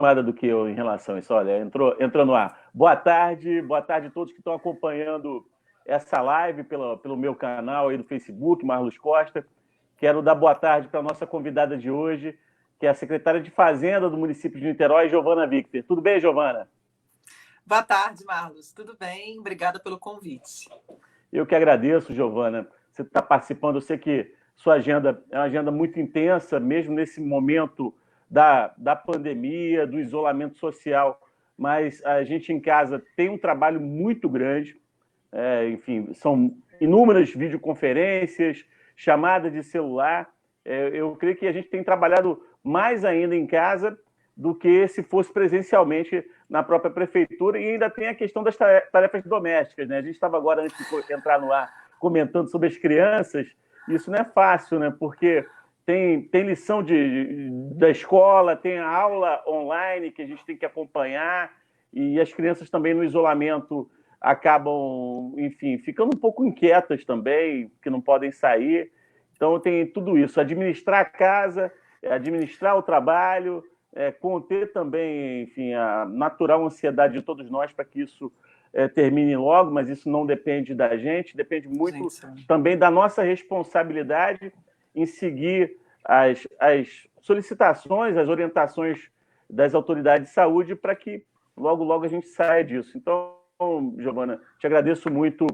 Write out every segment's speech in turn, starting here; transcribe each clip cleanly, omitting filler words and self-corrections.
informada do que eu em relação a isso. Olha, entrou no ar. Boa tarde a todos que estão acompanhando essa live pelo meu canal aí do Facebook, Marlos Costa. Quero dar boa tarde para a nossa convidada de hoje, que é a secretária de Fazenda do município de Niterói, Giovana Victor. Tudo bem, Giovana? Boa tarde, Marlos. Tudo bem? Obrigada pelo convite. Eu que agradeço, Giovana. Você está participando, eu sei que sua agenda é uma agenda muito intensa, mesmo nesse momento da pandemia, do isolamento social, mas a gente em casa tem um trabalho muito grande, enfim, são inúmeras videoconferências, chamadas de celular. Eu creio que a gente tem trabalhado mais ainda em casa do que se fosse presencialmente na própria prefeitura, e ainda tem a questão das tarefas domésticas, né? A gente estava agora, antes de entrar no ar, comentando sobre as crianças. Isso não é fácil, né? Porque tem lição da escola, tem a aula online que a gente tem que acompanhar, e as crianças também no isolamento acabam, enfim, ficando um pouco inquietas também, que não podem sair. Então tem tudo isso, administrar a casa, administrar o trabalho, conter também, enfim, a natural ansiedade de todos nós para que isso termine logo, mas isso não depende da gente, depende muito também da nossa responsabilidade em seguir as solicitações, as orientações das autoridades de saúde para que logo a gente saia disso. Então, Giovana, te agradeço muito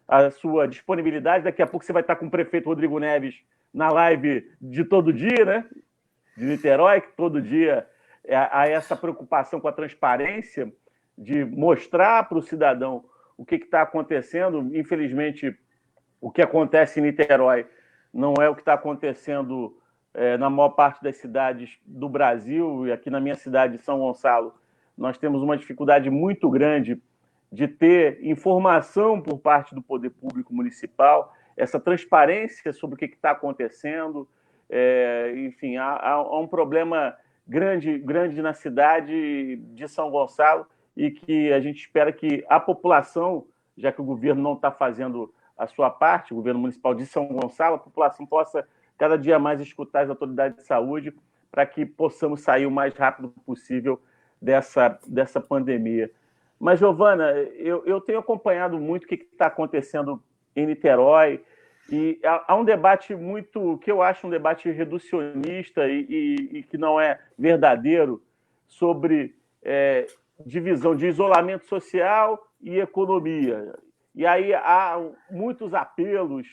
a sua disponibilidade. Daqui a pouco você vai estar com o prefeito Rodrigo Neves na live de todo dia, né? De Niterói, que todo dia há essa preocupação com a transparência, de mostrar para o cidadão o que está acontecendo. Infelizmente, o que acontece em Niterói não é o que está acontecendo na maior parte das cidades do Brasil, e aqui na minha cidade, São Gonçalo, nós temos uma dificuldade muito grande de ter informação por parte do poder público municipal, essa transparência sobre o que está acontecendo. Enfim, há um problema grande na cidade de São Gonçalo, e que a gente espera que a população, já que o governo não está fazendo a sua parte, o governo municipal de São Gonçalo, a população possa cada dia mais escutar as autoridades de saúde para que possamos sair o mais rápido possível dessa pandemia. Mas, Giovana, eu tenho acompanhado muito o que está acontecendo em Niterói, e há um debate que eu acho um debate reducionista e que não é verdadeiro, sobre divisão de isolamento social e economia. E aí há muitos apelos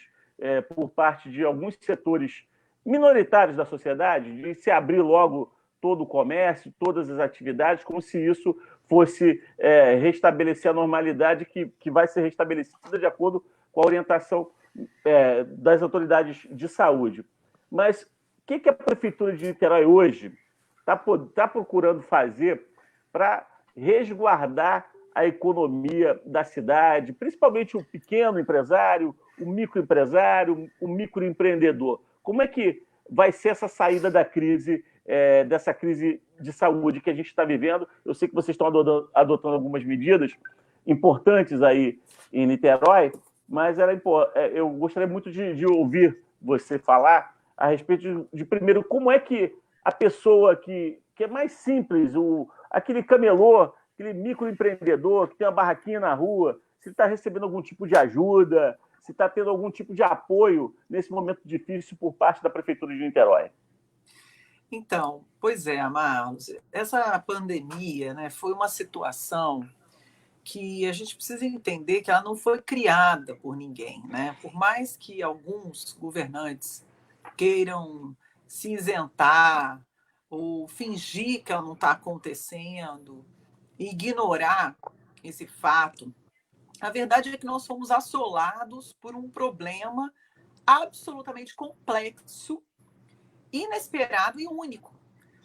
por parte de alguns setores minoritários da sociedade de se abrir logo todo o comércio, todas as atividades, como se isso fosse restabelecer a normalidade que vai ser restabelecida de acordo com a orientação das autoridades de saúde. Mas o que a Prefeitura de Niterói hoje está procurando fazer para resguardar a economia da cidade, principalmente o pequeno empresário, o microempresário, o microempreendedor? Como é que vai ser essa saída da crise, dessa crise de saúde que a gente está vivendo? Eu sei que vocês estão adotando algumas medidas importantes aí em Niterói, mas eu gostaria muito de ouvir você falar a respeito de primeiro, como é que a pessoa que é mais simples, aquele camelô, aquele microempreendedor que tem uma barraquinha na rua, se está recebendo algum tipo de ajuda, se está tendo algum tipo de apoio nesse momento difícil por parte da Prefeitura de Niterói. Então, pois é, Marlos, essa pandemia, né, foi uma situação que a gente precisa entender que ela não foi criada por ninguém, né? Por mais que alguns governantes queiram se isentar ou fingir que ela não está acontecendo, ignorar esse fato, a verdade é que nós fomos assolados por um problema absolutamente complexo, inesperado e único.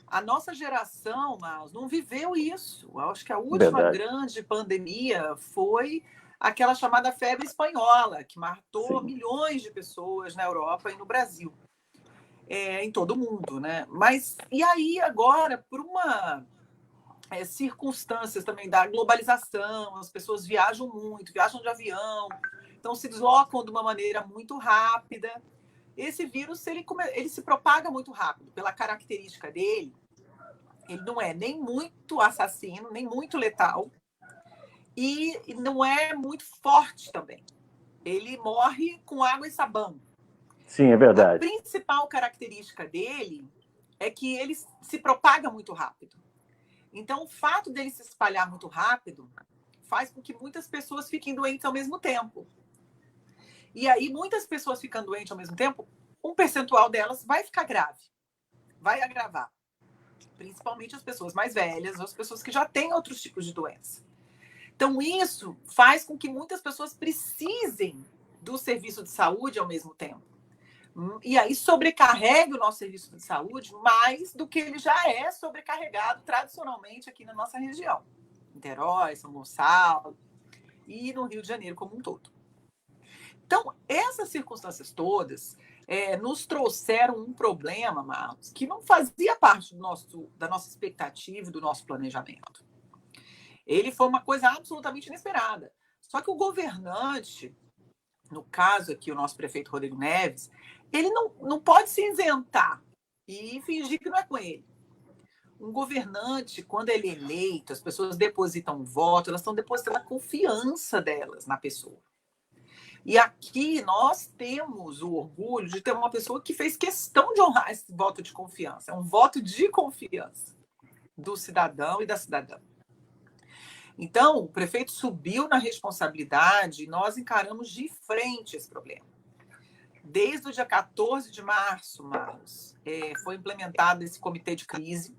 A nossa geração, Marlos, não viveu isso. Eu acho que a última grande pandemia foi aquela chamada febre espanhola, que matou milhões de pessoas na Europa e no Brasil, em todo o mundo, né? Mas, e aí, agora, por circunstâncias também da globalização, as pessoas viajam muito, viajam de avião, então se deslocam de uma maneira muito rápida. Esse vírus ele se propaga muito rápido, pela característica dele. Ele não é nem muito assassino, nem muito letal, e não é muito forte também. Ele morre com água e sabão. Sim, é A verdade. principal característica dele é que ele se propaga muito rápido. Então, o fato dele se espalhar muito rápido faz com que muitas pessoas fiquem doentes ao mesmo tempo. E aí, muitas pessoas ficando doentes ao mesmo tempo, um percentual delas vai ficar grave, vai agravar. Principalmente as pessoas mais velhas, ou as pessoas que já têm outros tipos de doença. Então, isso faz com que muitas pessoas precisem do serviço de saúde ao mesmo tempo. E aí sobrecarregue o nosso serviço de saúde mais do que ele já é sobrecarregado tradicionalmente aqui na nossa região. Niterói, São Gonçalo e no Rio de Janeiro como um todo. Então, essas circunstâncias todas nos trouxeram um problema, Marcos, que não fazia parte da nossa expectativa, do nosso planejamento. Ele foi uma coisa absolutamente inesperada. Só que o governante, no caso aqui, o nosso prefeito Rodrigo Neves, ele não pode se isentar e fingir que não é com ele. Um governante, quando ele é eleito, as pessoas depositam um voto, elas estão depositando a confiança delas na pessoa. E aqui nós temos o orgulho de ter uma pessoa que fez questão de honrar esse voto de confiança. É um voto de confiança do cidadão e da cidadã. Então, o prefeito subiu na responsabilidade e nós encaramos de frente esse problema. Desde o dia 14 de março, Marcos, foi implementado esse comitê de crise,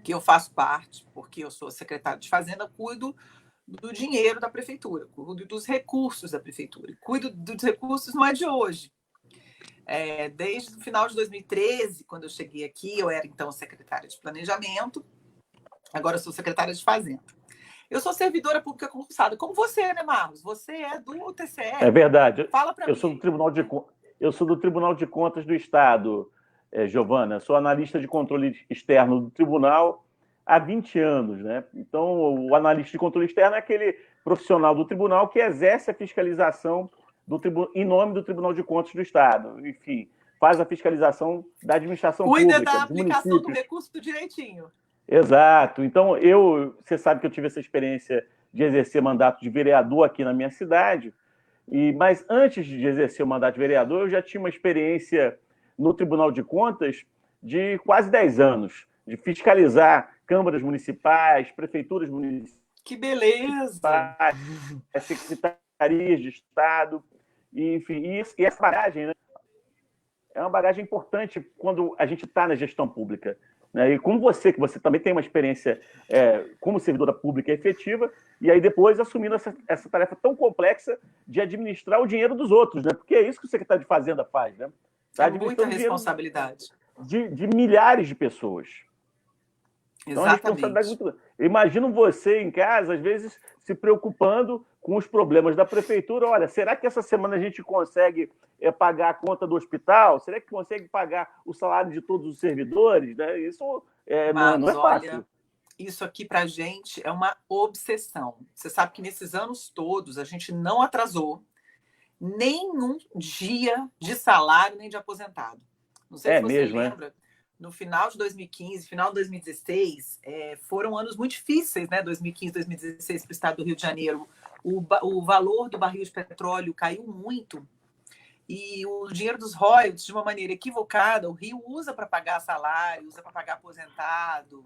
que eu faço parte, porque eu sou secretária de Fazenda, cuido do dinheiro da prefeitura, cuido dos recursos da prefeitura. Cuido dos recursos não é de hoje. Desde o final de 2013, quando eu cheguei aqui, eu era então secretária de Planejamento, agora eu sou secretária de Fazenda. Eu sou servidora pública concursada, como você, né, Marcos? Você é do TCE. É verdade. Fala para mim. Eu sou do Tribunal de Contas do Estado, Giovana. Sou analista de controle externo do tribunal há 20 anos, né? Então, o analista de controle externo é aquele profissional do tribunal que exerce a fiscalização em nome do Tribunal de Contas do Estado. Enfim, faz a fiscalização da administração pública. Cuida da aplicação do recurso direitinho. Exato. Então, você sabe que eu tive essa experiência de exercer mandato de vereador aqui na minha cidade, mas antes de exercer o mandato de vereador, eu já tinha uma experiência no Tribunal de Contas de quase 10 anos, de fiscalizar câmaras municipais, prefeituras municipais. Que beleza! Secretarias de Estado, enfim, e essa bagagem, né, é uma bagagem importante quando a gente está na gestão pública. E como que você também tem uma experiência como servidora pública efetiva, e aí depois assumindo essa tarefa tão complexa de administrar o dinheiro dos outros, né? Porque é isso que o secretário de Fazenda faz, né? Tá, é muita responsabilidade. De milhares de pessoas. Então, a responsabilidade é muito. Imagino você em casa, às vezes, se preocupando com os problemas da prefeitura. Olha, será que essa semana a gente consegue pagar a conta do hospital? Será que consegue pagar o salário de todos os servidores? Né? Isso não é fácil. Olha, isso aqui para a gente é uma obsessão. Você sabe que nesses anos todos a gente não atrasou nenhum dia de salário nem de aposentado. Não sei se você lembra. No final de 2015, final de 2016, foram anos muito difíceis, né? 2015, 2016 para o estado do Rio de Janeiro. O valor do barril de petróleo caiu muito e o dinheiro dos royalties, de uma maneira equivocada, o Rio usa para pagar salário, usa para pagar aposentado.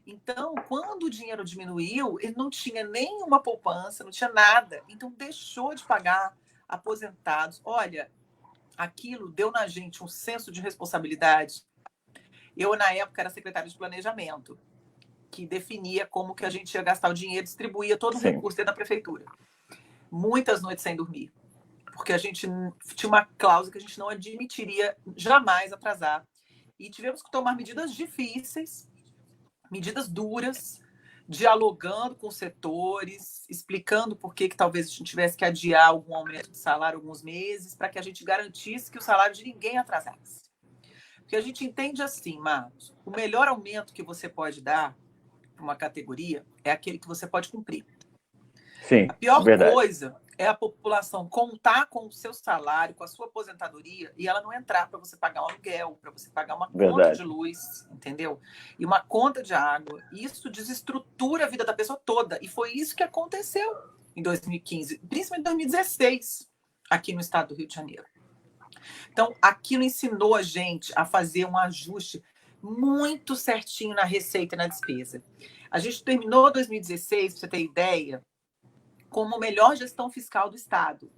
Então, quando o dinheiro diminuiu, ele não tinha nenhuma poupança, não tinha nada. Então, deixou de pagar aposentados. Olha, aquilo deu na gente um senso de responsabilidade. Eu, na época, era secretária de Planejamento, que definia como que a gente ia gastar o dinheiro, distribuía todo o recurso dentro da prefeitura. Muitas noites sem dormir, porque a gente tinha uma cláusula que a gente não admitiria jamais atrasar. E tivemos que tomar medidas difíceis, medidas duras, dialogando com os setores, explicando por que talvez a gente tivesse que adiar algum aumento de salário alguns meses, para que a gente garantisse que o salário de ninguém atrasasse. Porque a gente entende assim, Marcos, o melhor aumento que você pode dar para uma categoria é aquele que você pode cumprir. Sim, a pior coisa é a população contar com o seu salário, com a sua aposentadoria, e ela não entrar para você pagar um aluguel, para você pagar uma conta de luz, entendeu? E uma conta de água. Isso desestrutura a vida da pessoa toda. E foi isso que aconteceu em 2015, principalmente em 2016, aqui no estado do Rio de Janeiro. Então, aquilo ensinou a gente a fazer um ajuste muito certinho na receita e na despesa. A gente terminou 2016, para você ter ideia, como melhor gestão fiscal do Estado.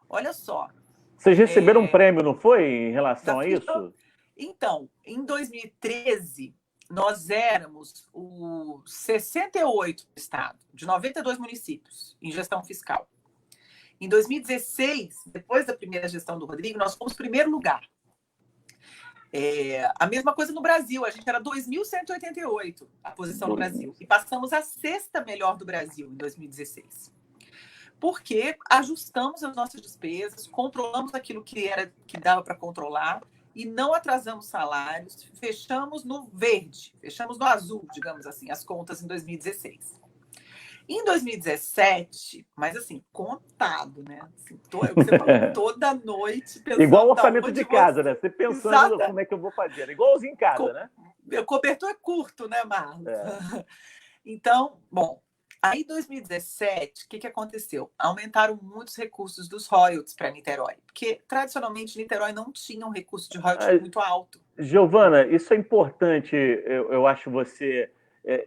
Olha só. Vocês receberam um prêmio, não foi, em relação a isso? Então, em 2013, nós éramos o 68 do Estado, de 92 municípios, em gestão fiscal. Em 2016, depois da primeira gestão do Rodrigo, nós fomos primeiro lugar. A mesma coisa no Brasil, a gente era 2.188 a posição no Brasil, e passamos a sexta melhor do Brasil em 2016. Porque ajustamos as nossas despesas, controlamos aquilo que dava para controlar e não atrasamos salários, fechamos no verde, fechamos no azul, digamos assim, as contas em 2016. Em 2017, mas assim, contado, né? Assim, você falou toda noite pensando... Igual o orçamento de casa, né? Você pensando como é que eu vou fazer. Igualzinho em casa, né? O cobertor é curto, né, Marlos? Então, bom, aí em 2017, o que aconteceu? Aumentaram muitos recursos dos royalties para Niterói, porque tradicionalmente Niterói não tinha um recurso de royalties muito alto. Giovana, isso é importante, eu acho, você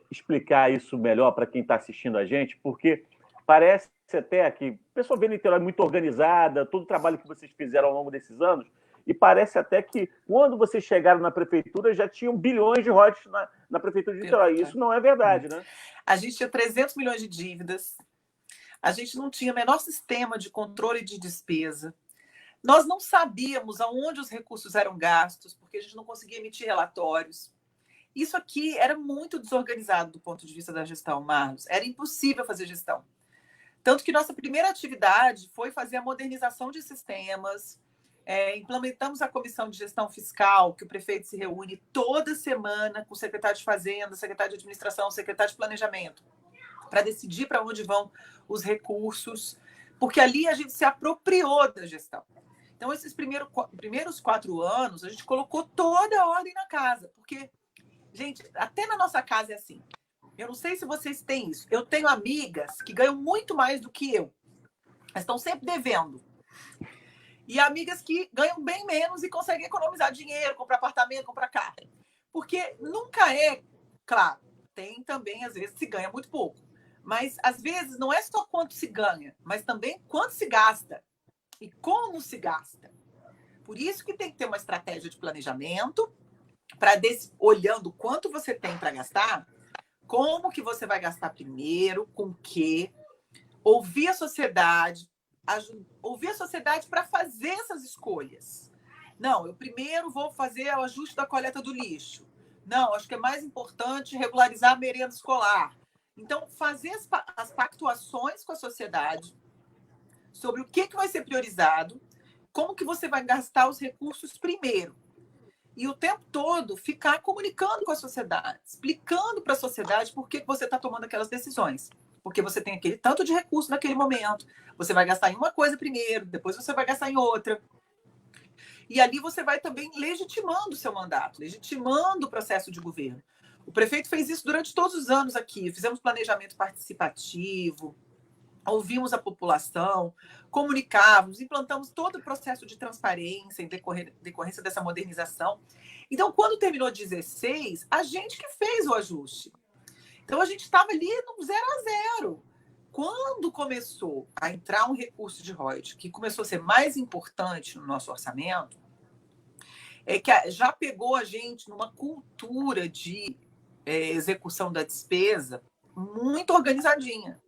explicar isso melhor para quem está assistindo a gente, porque parece até que a pessoa vê Niterói muito organizada, todo o trabalho que vocês fizeram ao longo desses anos, e parece até que quando vocês chegaram na prefeitura já tinham bilhões de royalties na prefeitura de Niterói. Isso não é verdade, né? A gente tinha 300 milhões de dívidas, a gente não tinha o menor sistema de controle de despesa, nós não sabíamos aonde os recursos eram gastos, porque a gente não conseguia emitir relatórios. Isso aqui era muito desorganizado do ponto de vista da gestão, Marlos. Era impossível fazer gestão. Tanto que nossa primeira atividade foi fazer a modernização de sistemas, implementamos a comissão de gestão fiscal, que o prefeito se reúne toda semana com o secretário de Fazenda, secretário de Administração, secretário de Planejamento, para decidir para onde vão os recursos, porque ali a gente se apropriou da gestão. Então, esses primeiros 4 anos, a gente colocou toda a ordem na casa, porque, gente, até na nossa casa é assim. Eu não sei se vocês têm isso. Eu tenho amigas que ganham muito mais do que eu. Elas estão sempre devendo. E amigas que ganham bem menos e conseguem economizar dinheiro, comprar apartamento, comprar carro. Porque nunca é... Claro, tem também, às vezes, se ganha muito pouco. Mas, às vezes, não é só quanto se ganha, mas também quanto se gasta. E como se gasta. Por isso que tem que ter uma estratégia de planejamento, para olhando quanto você tem para gastar, como que você vai gastar primeiro, com o quê, ouvir a sociedade para fazer essas escolhas. Não, eu primeiro vou fazer o ajuste da coleta do lixo. Não, acho que é mais importante regularizar a merenda escolar. Então, fazer as pactuações com a sociedade sobre o que vai ser priorizado, como que você vai gastar os recursos primeiro. E o tempo todo ficar comunicando com a sociedade, explicando para a sociedade por que você está tomando aquelas decisões. Porque você tem aquele tanto de recurso naquele momento. Você vai gastar em uma coisa primeiro, depois você vai gastar em outra. E ali você vai também legitimando o seu mandato, legitimando o processo de governo. O prefeito fez isso durante todos os anos aqui. Fizemos planejamento participativo, ouvimos a população, comunicávamos, implantamos todo o processo de transparência em decorrência dessa modernização. Então, quando terminou 16, a gente que fez o ajuste. Então, a gente estava ali no 0 a 0. Quando começou a entrar um recurso de royalties, que começou a ser mais importante no nosso orçamento, é que já pegou a gente numa cultura de execução da despesa muito organizadinha.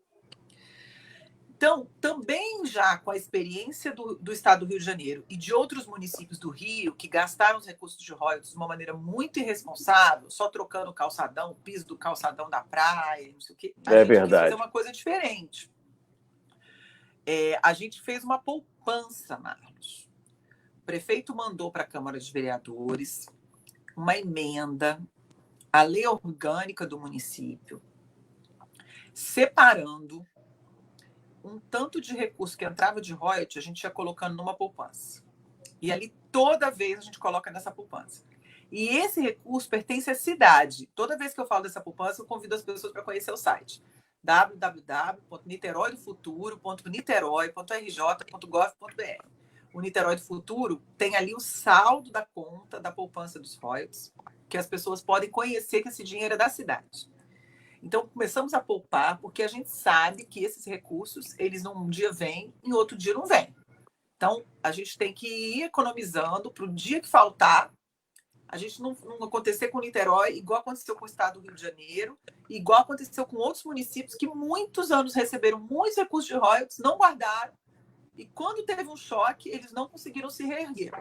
Então, também já com a experiência do Estado do Rio de Janeiro e de outros municípios do Rio que gastaram os recursos de royalties de uma maneira muito irresponsável, só trocando o calçadão, o piso do calçadão da praia, não sei o quê, a gente quis fazer uma coisa diferente. A gente fez uma poupança, Marlos. O prefeito mandou para a Câmara de Vereadores uma emenda à lei orgânica do município, separando um tanto de recurso que entrava de royalties, a gente ia colocando numa poupança. E ali, toda vez, a gente coloca nessa poupança. E esse recurso pertence à cidade. Toda vez que eu falo dessa poupança, eu convido as pessoas para conhecer o site www.niteróidofuturo.niterói.rj.gov.br. O Niterói do Futuro tem ali o saldo da conta da poupança dos royalties, que as pessoas podem conhecer que esse dinheiro é da cidade. Então, começamos a poupar, porque a gente sabe que esses recursos, eles num dia vêm, em outro dia não vêm. Então, a gente tem que ir economizando para o dia que faltar, a gente não acontecer com Niterói, igual aconteceu com o estado do Rio de Janeiro, igual aconteceu com outros municípios que muitos anos receberam muitos recursos de royalties, não guardaram, e quando teve um choque, eles não conseguiram se reerguer.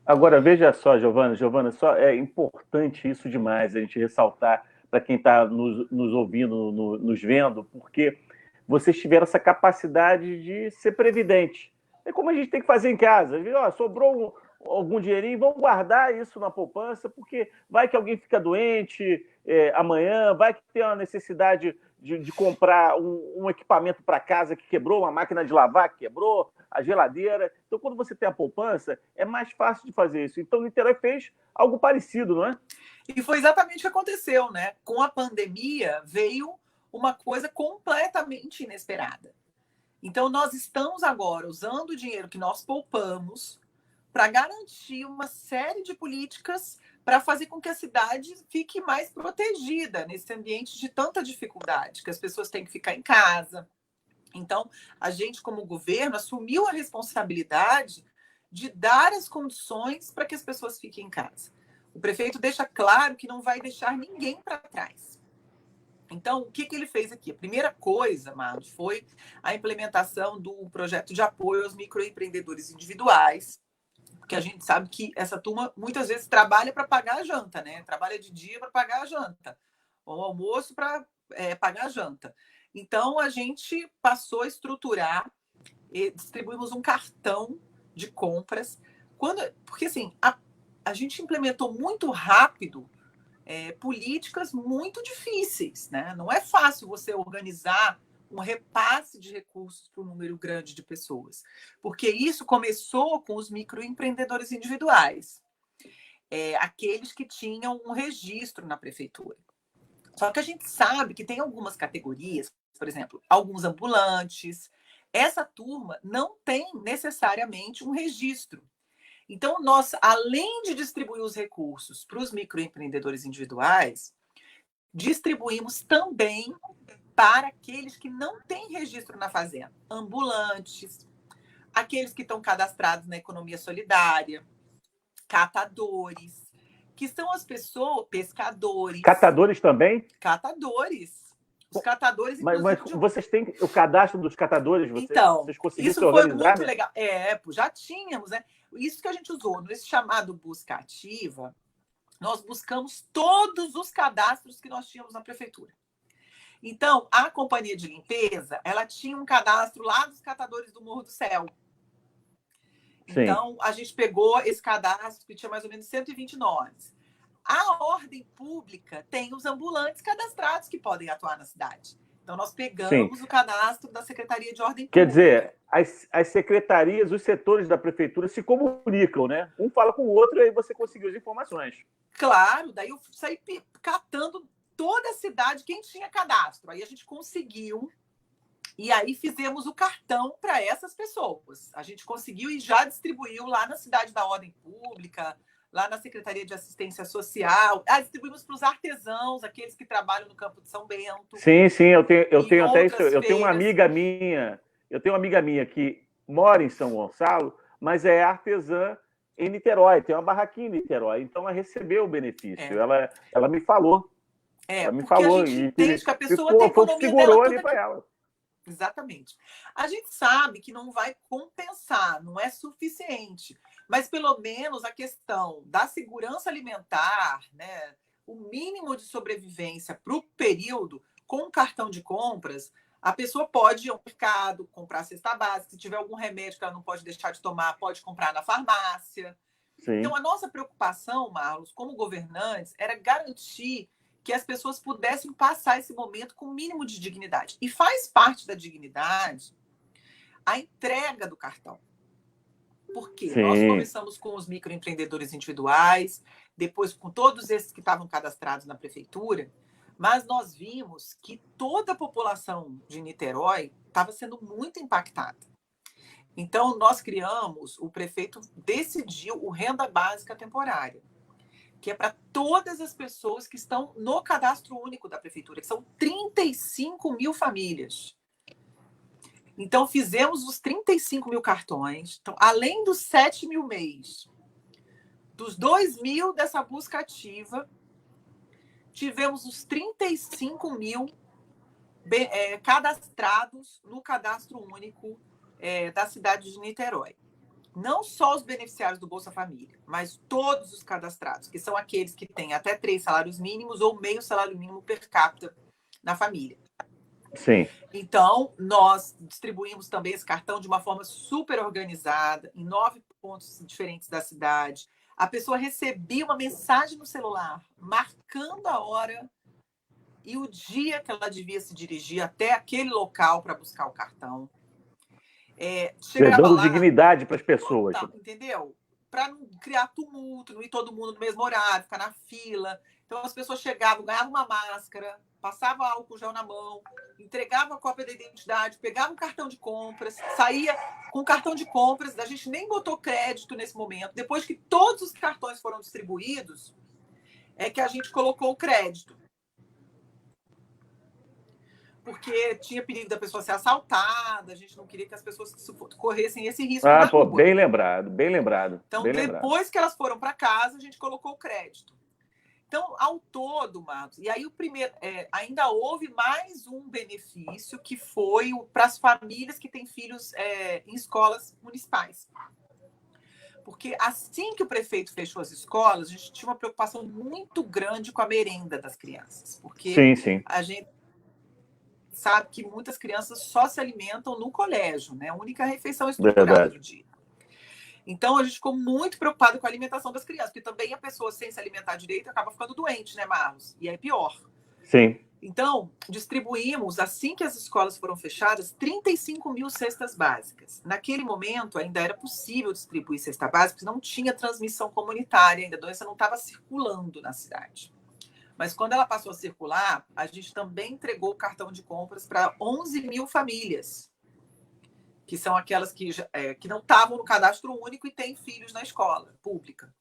Agora, veja só, Giovana, só é importante isso demais, a gente ressaltar para quem está nos ouvindo, nos vendo, porque vocês tiveram essa capacidade de ser previdente. É como a gente tem que fazer em casa. Ó, sobrou algum dinheirinho, vamos guardar isso na poupança, porque vai que alguém fica doente amanhã, vai que tem uma necessidade de comprar um equipamento para casa que quebrou, uma máquina de lavar que quebrou, a geladeira. Então, quando você tem a poupança, é mais fácil de fazer isso. Então, o Niterói fez algo parecido, não é? E foi exatamente o que aconteceu, né? Com a pandemia, veio uma coisa completamente inesperada. Então, nós estamos agora usando o dinheiro que nós poupamos para garantir uma série de políticas para fazer com que a cidade fique mais protegida nesse ambiente de tanta dificuldade, que as pessoas têm que ficar em casa. Então, a gente, como governo, assumiu a responsabilidade de dar as condições para que as pessoas fiquem em casa. O prefeito deixa claro que não vai deixar ninguém para trás. Então, o que ele fez aqui? A primeira coisa, Marlos, foi a implementação do projeto de apoio aos microempreendedores individuais, porque a gente sabe que essa turma muitas vezes trabalha para pagar a janta, né? Trabalha de dia para pagar a janta, ou almoço para pagar a janta. Então, a gente passou a estruturar e distribuímos um cartão de compras. Porque, assim, a gente implementou muito rápido políticas muito difíceis, né? Não é fácil você organizar um repasse de recursos para um número grande de pessoas, porque isso começou com os microempreendedores individuais, aqueles que tinham um registro na prefeitura. Só que a gente sabe que tem algumas categorias, por exemplo, alguns ambulantes, essa turma não tem necessariamente um registro. Então, nós, além de distribuir os recursos para os microempreendedores individuais, distribuímos também para aqueles que não têm registro na fazenda, ambulantes, aqueles que estão cadastrados na economia solidária, catadores, que são as pessoas, pescadores. Catadores também? Catadores. Os catadores, mas vocês têm o cadastro dos catadores? Vocês conseguiram isso se organizar? Foi muito legal. Já tínhamos, né? Isso que a gente usou nesse chamado Busca Ativa, nós buscamos todos os cadastros que nós tínhamos na prefeitura. Então, a companhia de limpeza, ela tinha um cadastro lá dos catadores do Morro do Céu. Sim. Então, a gente pegou esse cadastro, que tinha mais ou menos 120 nomes. A ordem pública tem os ambulantes cadastrados que podem atuar na cidade. Então, nós pegamos o cadastro da Secretaria de Ordem Pública. Quer dizer, as secretarias, os setores da prefeitura se comunicam, né? Um fala com o outro e aí você conseguiu as informações. Claro, daí eu saí catando toda a cidade quem tinha cadastro. Aí a gente conseguiu, e aí fizemos o cartão para essas pessoas. A gente conseguiu e já distribuiu lá na cidade da Ordem Pública, lá na Secretaria de Assistência Social. Distribuímos para os artesãos, aqueles que trabalham no Campo de São Bento. Sim, eu tenho até isso. Eu tenho uma amiga minha que mora em São Gonçalo, mas é artesã em Niterói, tem uma barraquinha em Niterói, então ela recebeu o benefício. Ela me falou. Ela me falou. A gente entende que a pessoa tem economia dela ali para ela. Exatamente. A gente sabe que não vai compensar, não é suficiente, mas pelo menos a questão da segurança alimentar, né, o mínimo de sobrevivência para o período, com o cartão de compras, a pessoa pode ir ao mercado, comprar cesta básica, se tiver algum remédio que ela não pode deixar de tomar, pode comprar na farmácia. Sim. Então, a nossa preocupação, Marlos, como governantes, era garantir que as pessoas pudessem passar esse momento com o mínimo de dignidade. E faz parte da dignidade a entrega do cartão. Por quê? Sim. Nós começamos com os microempreendedores individuais, depois com todos esses que estavam cadastrados na prefeitura, mas nós vimos que toda a população de Niterói estava sendo muito impactada. Então, nós criamos, o prefeito decidiu o Renda Básica Temporária, que é para todas as pessoas que estão no cadastro único da prefeitura, que são 35 mil famílias. Então, fizemos os 35 mil cartões. Então, além dos 7 mil mês, dos 2 mil dessa busca ativa, tivemos os 35 mil cadastrados no cadastro único da cidade de Niterói. Não só os beneficiários do Bolsa Família, mas todos os cadastrados, que são aqueles que têm até 3 salários mínimos ou meio salário mínimo per capita na família. Sim. Então, nós distribuímos também esse cartão de uma forma super organizada, em 9 pontos diferentes da cidade. A pessoa recebia uma mensagem no celular, marcando a hora e o dia que ela devia se dirigir até aquele local para buscar o cartão. Dando lá, dignidade para as pessoas. Total, entendeu? Para não criar tumulto, não ir todo mundo no mesmo horário, ficar na fila. Então, as pessoas chegavam, ganhavam uma máscara, passavam álcool gel na mão, entregavam a cópia da identidade, pegavam um cartão de compras, saía com o cartão de compras, a gente nem botou crédito nesse momento. Depois que todos os cartões foram distribuídos, é que a gente colocou o crédito. Porque tinha perigo da pessoa ser assaltada, a gente não queria que as pessoas corressem esse risco na rua. Bem lembrado, bem lembrado. Então, bem depois lembrado. Que elas foram para casa, a gente colocou o crédito. Então, ao todo, Marcos, e aí o primeiro, ainda houve mais um benefício que foi para as famílias que têm filhos em escolas municipais. Porque assim que o prefeito fechou as escolas, a gente tinha uma preocupação muito grande com a merenda das crianças. Porque sim. A gente sabe que muitas crianças só se alimentam no colégio, né? A única refeição estruturada do dia. Então, a gente ficou muito preocupado com a alimentação das crianças, porque também a pessoa sem se alimentar direito acaba ficando doente, né, Marlos? E aí pior. Sim. Então, distribuímos, assim que as escolas foram fechadas, 35 mil cestas básicas. Naquele momento, ainda era possível distribuir cesta básica, porque não tinha transmissão comunitária, ainda a doença não estava circulando na cidade. Mas quando ela passou a circular, a gente também entregou o cartão de compras para 11 mil famílias, que são aquelas que não estavam no cadastro único e têm filhos na escola pública.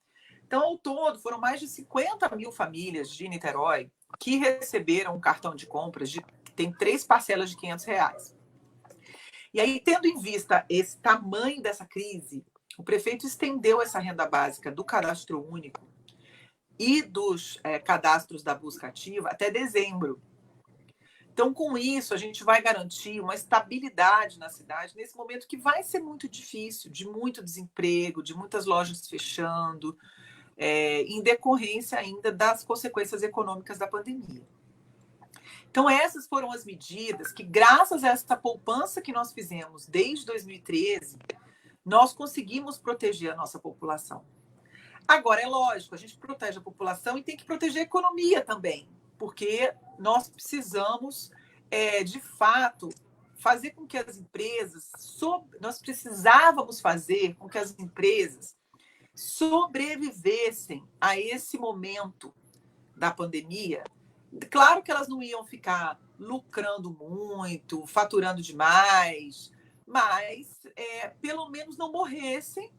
Então, ao todo, foram mais de 50 mil famílias de Niterói que receberam um cartão de compras que tem 3 parcelas de R$500. E aí, tendo em vista esse tamanho dessa crise, o prefeito estendeu essa renda básica do cadastro único e dos cadastros da busca ativa até dezembro. Então, com isso, a gente vai garantir uma estabilidade na cidade nesse momento que vai ser muito difícil, de muito desemprego, de muitas lojas fechando, em decorrência ainda das consequências econômicas da pandemia. Então, essas foram as medidas que, graças a essa poupança que nós fizemos desde 2013, nós conseguimos proteger a nossa população. Agora, é lógico, a gente protege a população e tem que proteger a economia também, porque nós precisamos, de fato, fazer com que as empresas... Nós precisávamos fazer com que as empresas sobrevivessem a esse momento da pandemia. Claro que elas não iam ficar lucrando muito, faturando demais, mas pelo menos não morressem,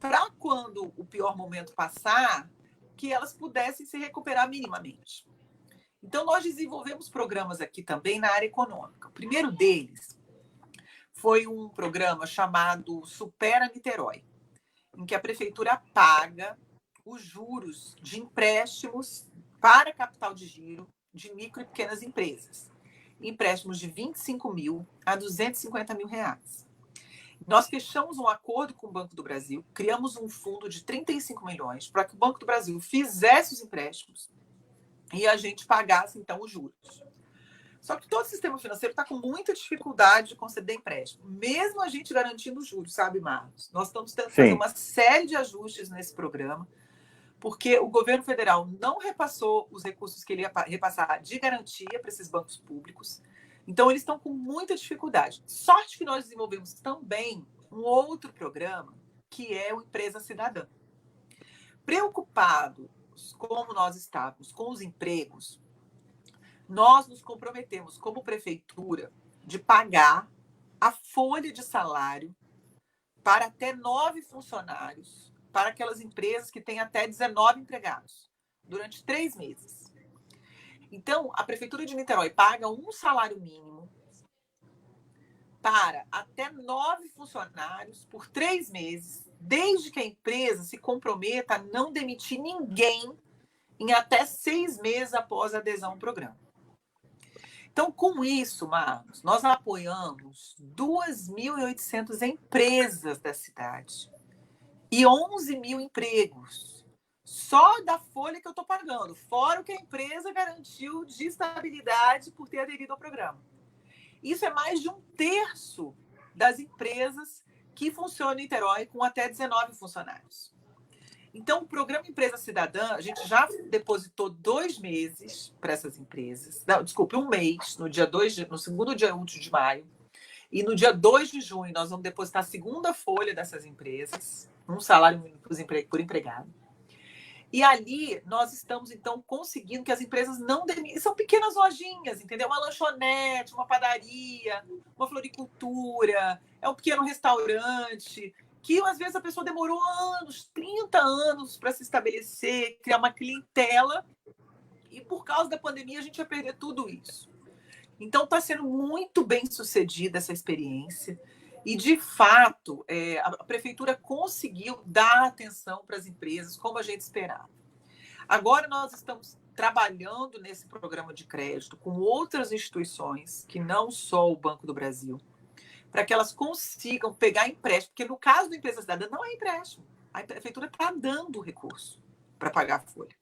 para quando o pior momento passar, que elas pudessem se recuperar minimamente. Então, nós desenvolvemos programas aqui também na área econômica. O primeiro deles foi um programa chamado Supera Niterói, em que a prefeitura paga os juros de empréstimos para capital de giro de micro e pequenas empresas. Empréstimos de 25 mil a 250 mil reais. Nós fechamos um acordo com o Banco do Brasil, criamos um fundo de 35 milhões para que o Banco do Brasil fizesse os empréstimos e a gente pagasse, então, os juros. Só que todo o sistema financeiro está com muita dificuldade de conceder empréstimo, mesmo a gente garantindo os juros, sabe, Marcos? Nós estamos tentando fazer uma série de ajustes nesse programa, porque o governo federal não repassou os recursos que ele ia repassar de garantia para esses bancos públicos. Então, eles estão com muita dificuldade. Sorte que nós desenvolvemos também um outro programa, que é o Empresa Cidadã. Preocupados como nós estávamos com os empregos, nós nos comprometemos, como prefeitura, de pagar a folha de salário para até 9 funcionários, para aquelas empresas que têm até 19 empregados, durante 3 meses. Então, a Prefeitura de Niterói paga um salário mínimo para até 9 funcionários por 3 meses, desde que a empresa se comprometa a não demitir ninguém em até 6 meses após a adesão ao programa. Então, com isso, Marcos, nós apoiamos 2.800 empresas da cidade e 11 mil empregos, só da folha que eu estou pagando, fora o que a empresa garantiu de estabilidade por ter aderido ao programa. Isso é mais de 1/3 das empresas que funcionam em Niterói com até 19 funcionários. Então, o programa Empresa Cidadã, a gente já depositou 2 meses para essas empresas. Não, desculpe, 1 mês, no segundo dia útil de maio. E no dia 2 de junho, nós vamos depositar a segunda folha dessas empresas, um salário mínimo por empregado. E ali, nós estamos, então, conseguindo que as empresas não demitam. São pequenas lojinhas, entendeu? Uma lanchonete, uma padaria, uma floricultura, é um pequeno restaurante, que às vezes a pessoa demorou anos, 30 anos para se estabelecer, criar uma clientela, e por causa da pandemia a gente vai perder tudo isso. Então está sendo muito bem sucedida essa experiência, e de fato a prefeitura conseguiu dar atenção para as empresas como a gente esperava. Agora nós estamos trabalhando nesse programa de crédito com outras instituições, que não só o Banco do Brasil, para que elas consigam pegar empréstimo, porque no caso da Empresa Cidadã não é empréstimo, a prefeitura está dando o recurso para pagar a folha.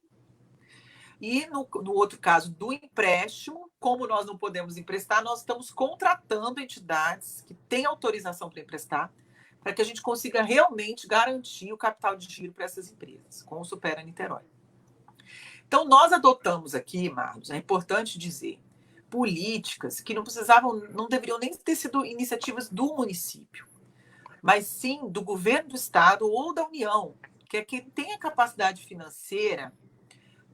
E no outro caso do empréstimo, como nós não podemos emprestar, nós estamos contratando entidades que têm autorização para emprestar, para que a gente consiga realmente garantir o capital de giro para essas empresas, com o Supera Niterói. Então, nós adotamos aqui, Marcos, é importante dizer, políticas que não deveriam nem ter sido iniciativas do município, mas sim do governo do estado ou da União, que é quem tem a capacidade financeira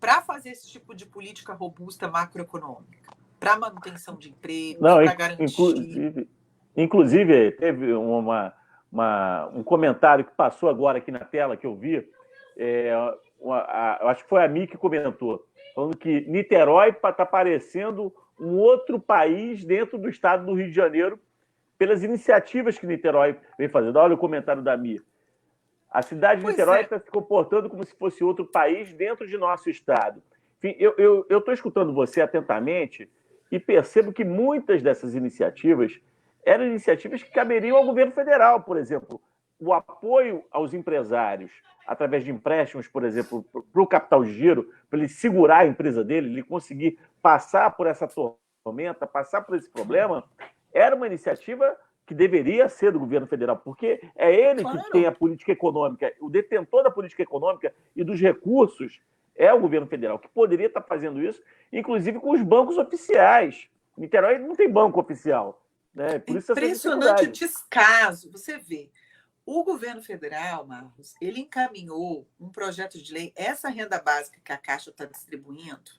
para fazer esse tipo de política robusta macroeconômica, para manutenção de empregos, para garantir... Inclusive, teve um comentário que passou agora aqui na tela, que eu vi, eu acho que foi a Mi que comentou, falando que Niterói está parecendo um outro país dentro do estado do Rio de Janeiro, pelas iniciativas que Niterói vem fazendo. Olha o comentário da Mia. A cidade de Niterói está se comportando como se fosse outro país dentro de nosso estado. Enfim, eu estou escutando você atentamente e percebo que muitas dessas iniciativas eram iniciativas que caberiam ao governo federal, por exemplo. O apoio aos empresários, através de empréstimos, por exemplo, para o capital de giro, para ele segurar a empresa dele, ele conseguir passar por essa tormenta, passar por esse problema, era uma iniciativa que deveria ser do governo federal, porque é ele que tem a política econômica, o detentor da política econômica e dos recursos é o governo federal, que poderia estar fazendo isso, inclusive com os bancos oficiais. Niterói não tem banco oficial. Né? Por isso impressionante o descaso. Você vê, o governo federal, Marcos, ele encaminhou um projeto de lei, essa renda básica que a Caixa está distribuindo,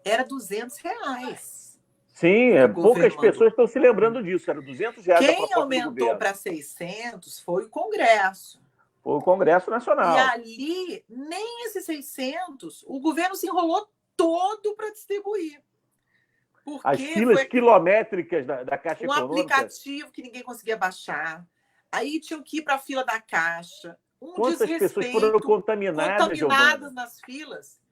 era R$200. Sim, poucas pessoas estão se lembrando disso, era R$200. Quem aumentou para 600 foi o Congresso. Foi o Congresso Nacional. E ali, nem esses 600, o governo se enrolou todo para distribuir. As filas quilométricas da Caixa Econômica. Um aplicativo que ninguém conseguia baixar. Aí tinham que ir para a fila da Caixa. Quantas pessoas foram contaminadas nas filas?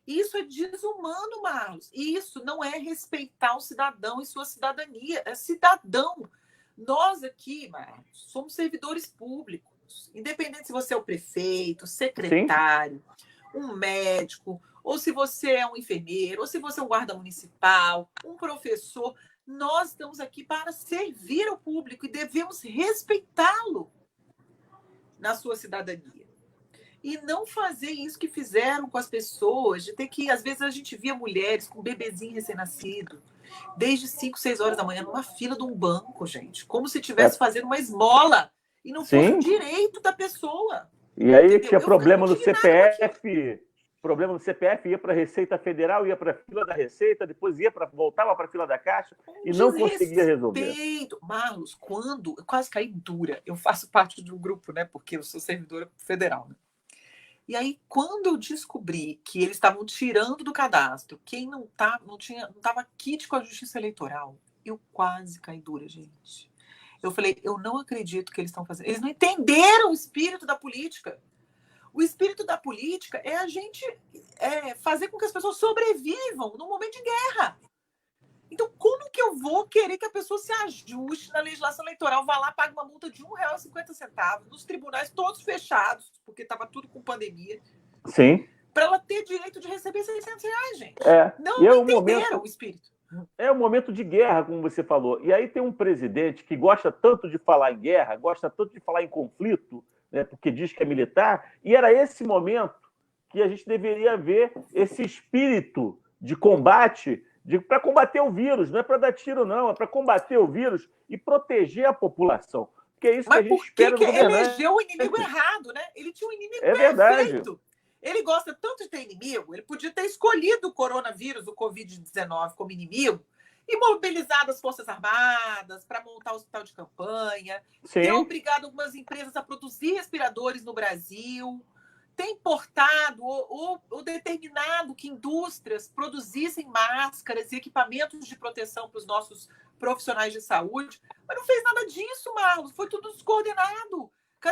Isso é desumano, Marlos. Isso não é respeitar o cidadão e sua cidadania. É cidadão. Nós aqui, Marlos, somos servidores públicos. Independente se você é o prefeito, secretário, um médico, ou se você é um enfermeiro, ou se você é um guarda municipal, um professor, nós estamos aqui para servir ao público e devemos respeitá-lo na sua cidadania. E não fazer isso que fizeram com as pessoas, de ter que, às vezes, a gente via mulheres com um bebezinho recém-nascido, desde 5, 6 horas da manhã, numa fila de um banco, gente. Como se estivesse fazendo uma esmola e não fosse um direito da pessoa. E aí tinha problema no CPF, ia para a Receita Federal, ia para a fila da Receita, depois voltava para a fila da Caixa e não conseguia resolver. Marlos, quando eu quase caí dura, eu faço parte de um grupo, né? Porque eu sou servidora federal, né? E aí, quando eu descobri que eles estavam tirando do cadastro quem não estava kit com a Justiça Eleitoral, eu quase caí dura, gente. Eu falei, eu não acredito que eles estão fazendo. Eles não entenderam o espírito da política. O espírito da política é a gente fazer com que as pessoas sobrevivam num momento de guerra. Então, como que eu vou querer que a pessoa se ajuste na legislação eleitoral, vá lá, pague uma multa de R$1,50, nos tribunais todos fechados, porque estava tudo com pandemia. Sim. Para ela ter direito de receber R$600, gente. Não entenderam o espírito. É um momento de guerra, como você falou. E aí tem um presidente que gosta tanto de falar em guerra, gosta tanto de falar em conflito, né, porque diz que é militar, e era esse momento que a gente deveria ver esse espírito de combate, para combater o vírus. Não é para dar tiro, não, é para combater o vírus e proteger a população. Porque é isso que a gente espera do governante. Mas por que elegeu o inimigo errado, né? Ele tinha um inimigo perfeito. Verdade. Ele gosta tanto de ter inimigo, ele podia ter escolhido o coronavírus, o Covid-19, como inimigo e mobilizado as Forças Armadas para montar o hospital de campanha, ter obrigado algumas empresas a produzir respiradores no Brasil, ter importado ou determinado que indústrias produzissem máscaras e equipamentos de proteção para os nossos profissionais de saúde, mas não fez nada disso, Marlos, foi tudo descoordenado.